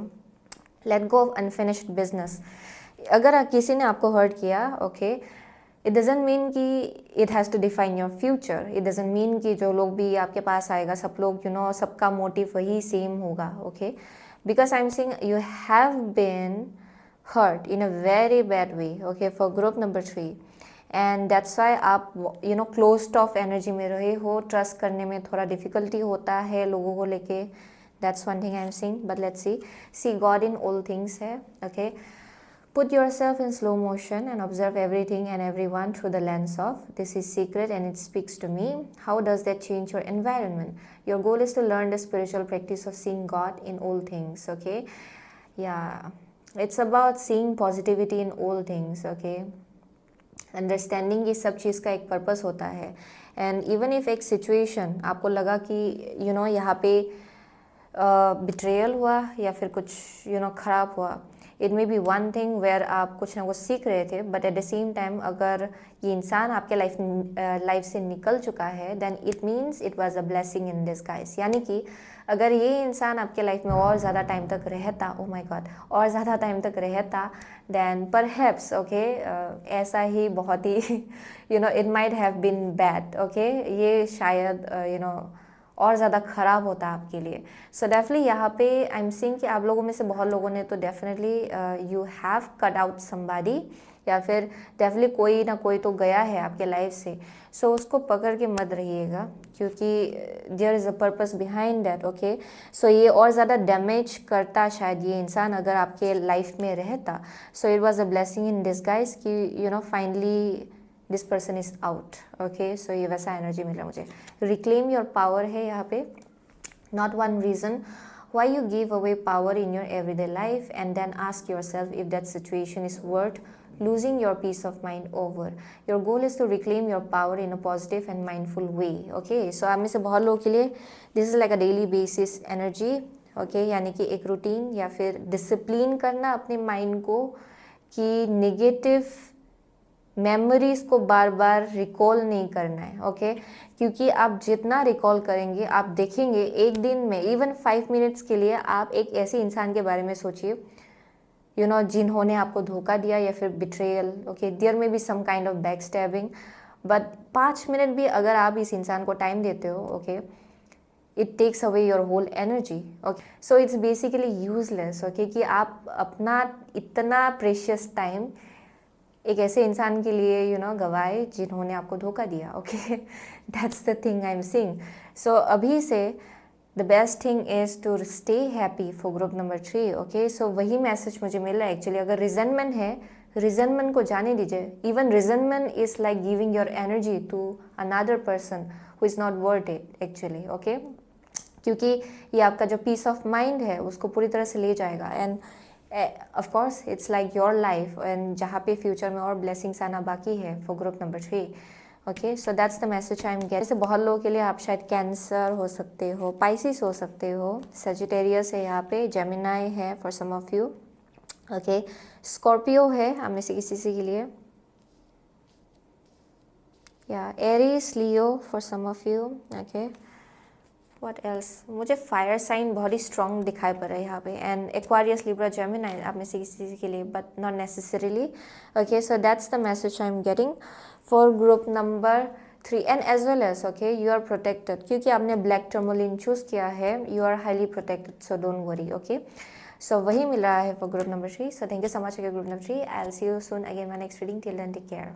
let go of unfinished business. अगर किसी ने आपको hurt किया, okay, it doesn't mean कि it has to define your future. It doesn't mean कि जो लोग भी आपके पास आएगा सब लोग सबका मोटिव वही सेम होगा. Okay, because I am saying you have been hurt in a very bad way. Okay, for group number 3 and that's why आप क्लोज्ड ऑफ एनर्जी में रहे हो. ट्रस्ट करने में थोड़ा डिफिकल्टी होता है लोगों को लेके. That's one thing I am saying. But let's see God in all things है. Okay, put yourself in slow motion and observe everything and everyone through the lens of this is secret and it speaks to me. How does that change your environment? Your goal is to learn the spiritual practice of seeing God in all things. Okay, yeah, it's about seeing positivity in all things. Okay, understanding ये सब चीज़ का एक purpose होता है. And even if एक situation आपको लगा कि यहाँ पे बिट्रेयल हुआ या फिर कुछ ख़राब हुआ, it may be one thing where आप कुछ ना कुछ सीख रहे थे, but at the same time अगर ये इंसान आपके लाइफ से निकल चुका है then it means it was a blessing in disguise. यानी कि अगर ये इंसान आपके लाइफ में और ज़्यादा टाइम तक रहता, ओ माय गॉड, और ज़्यादा टाइम तक रहता देन परहैप्स ओके ऐसा ही बहुत ही it might have been bad. Okay, ये शायद और ज़्यादा ख़राब होता है आपके लिए. सो डेफिनेटली यहाँ पे आई एम सीइंग कि आप लोगों में से बहुत लोगों ने तो definitely you have cut out somebody, या फिर डेफिनेटली कोई ना कोई तो गया है आपके लाइफ से. सो उसको पकड़ के मत रहिएगा क्योंकि there is a purpose behind that. Okay, so ये और ज़्यादा डैमेज करता शायद ये इंसान अगर आपके लाइफ में रहता. So it was a blessing in disguise कि finally this person is out. Okay, so ये वैसा एनर्जी मिला मुझे. रिक्लेम योर पावर है यहाँ पे. Not one reason why you give away power in your everyday life and then ask yourself if that situation is worth losing your peace of mind over. Your goal is to reclaim your power in a positive and mindful way. Okay, so आप में से बहुत लोगों के लिए this is like a daily basis energy. Okay, यानी कि एक रूटीन या फिर डिसिप्लिन करना अपने माइंड को कि नेगेटिव मेमोरीज को बार बार रिकॉल नहीं करना है. ओके, क्योंकि आप जितना रिकॉल करेंगे आप देखेंगे एक दिन में इवन 5 मिनट्स के लिए आप एक ऐसे इंसान के बारे में सोचिए जिन्होंने आपको धोखा दिया या फिर betrayal. Okay, there may be some kind of back stabbing, but 5 minute भी अगर आप इस इंसान को टाइम देते हो, okay, it takes away your whole energy. Okay, so it's basically useless. Okay, कि आप अपना इतना प्रेशियस टाइम एक ऐसे इंसान के लिए गवाए जिन्होंने आपको धोखा दिया. Okay, that's the thing I am seeing. So अभी से the best thing is to stay happy for group number 3. Okay, so वही मैसेज मुझे मिल रहा है एक्चुअली. अगर रिजनमेंट है, रिजनमेंट को जाने दीजिए. Even resentment is like giving your energy to another person who is not worth it actually. Okay, क्योंकि ये आपका जो पीस ऑफ माइंड है उसको पूरी तरह से ले जाएगा. And of course it's like your life and जहाँ पे फ्यूचर में और ब्लेसिंग्स आना बाकी है for group number 3. Okay, so that's the message I am getting. जैसे बहुत लोगों के लिए आप शायद कैंसर हो सकते हो, पाइसिस हो सकते हो, सेजिटेरियस है यहाँ पे, जेमिनाई है for some of you. Okay, Scorpio है हम में से किसी के लिए, या Aries, Leo for some of you. Okay, what else, मुझे फायर साइन बहुत ही स्ट्रॉन्ग दिखाई पड़ रहा है यहाँ पे. एंड एक्वारियस, लिब्रा, जेमिनाई आप में से किसी के लिए, but not necessarily. Okay, so that's the message I am getting for group number 3. And as well as okay you are protected क्योंकि आपने ब्लैक टर्मोलिन चूज़ किया है. You are highly protected, so don't worry. Okay, so वही मिल रहा है for group number 3. So thank you so much group number 3. I will see you soon again my next reading. Till then take care.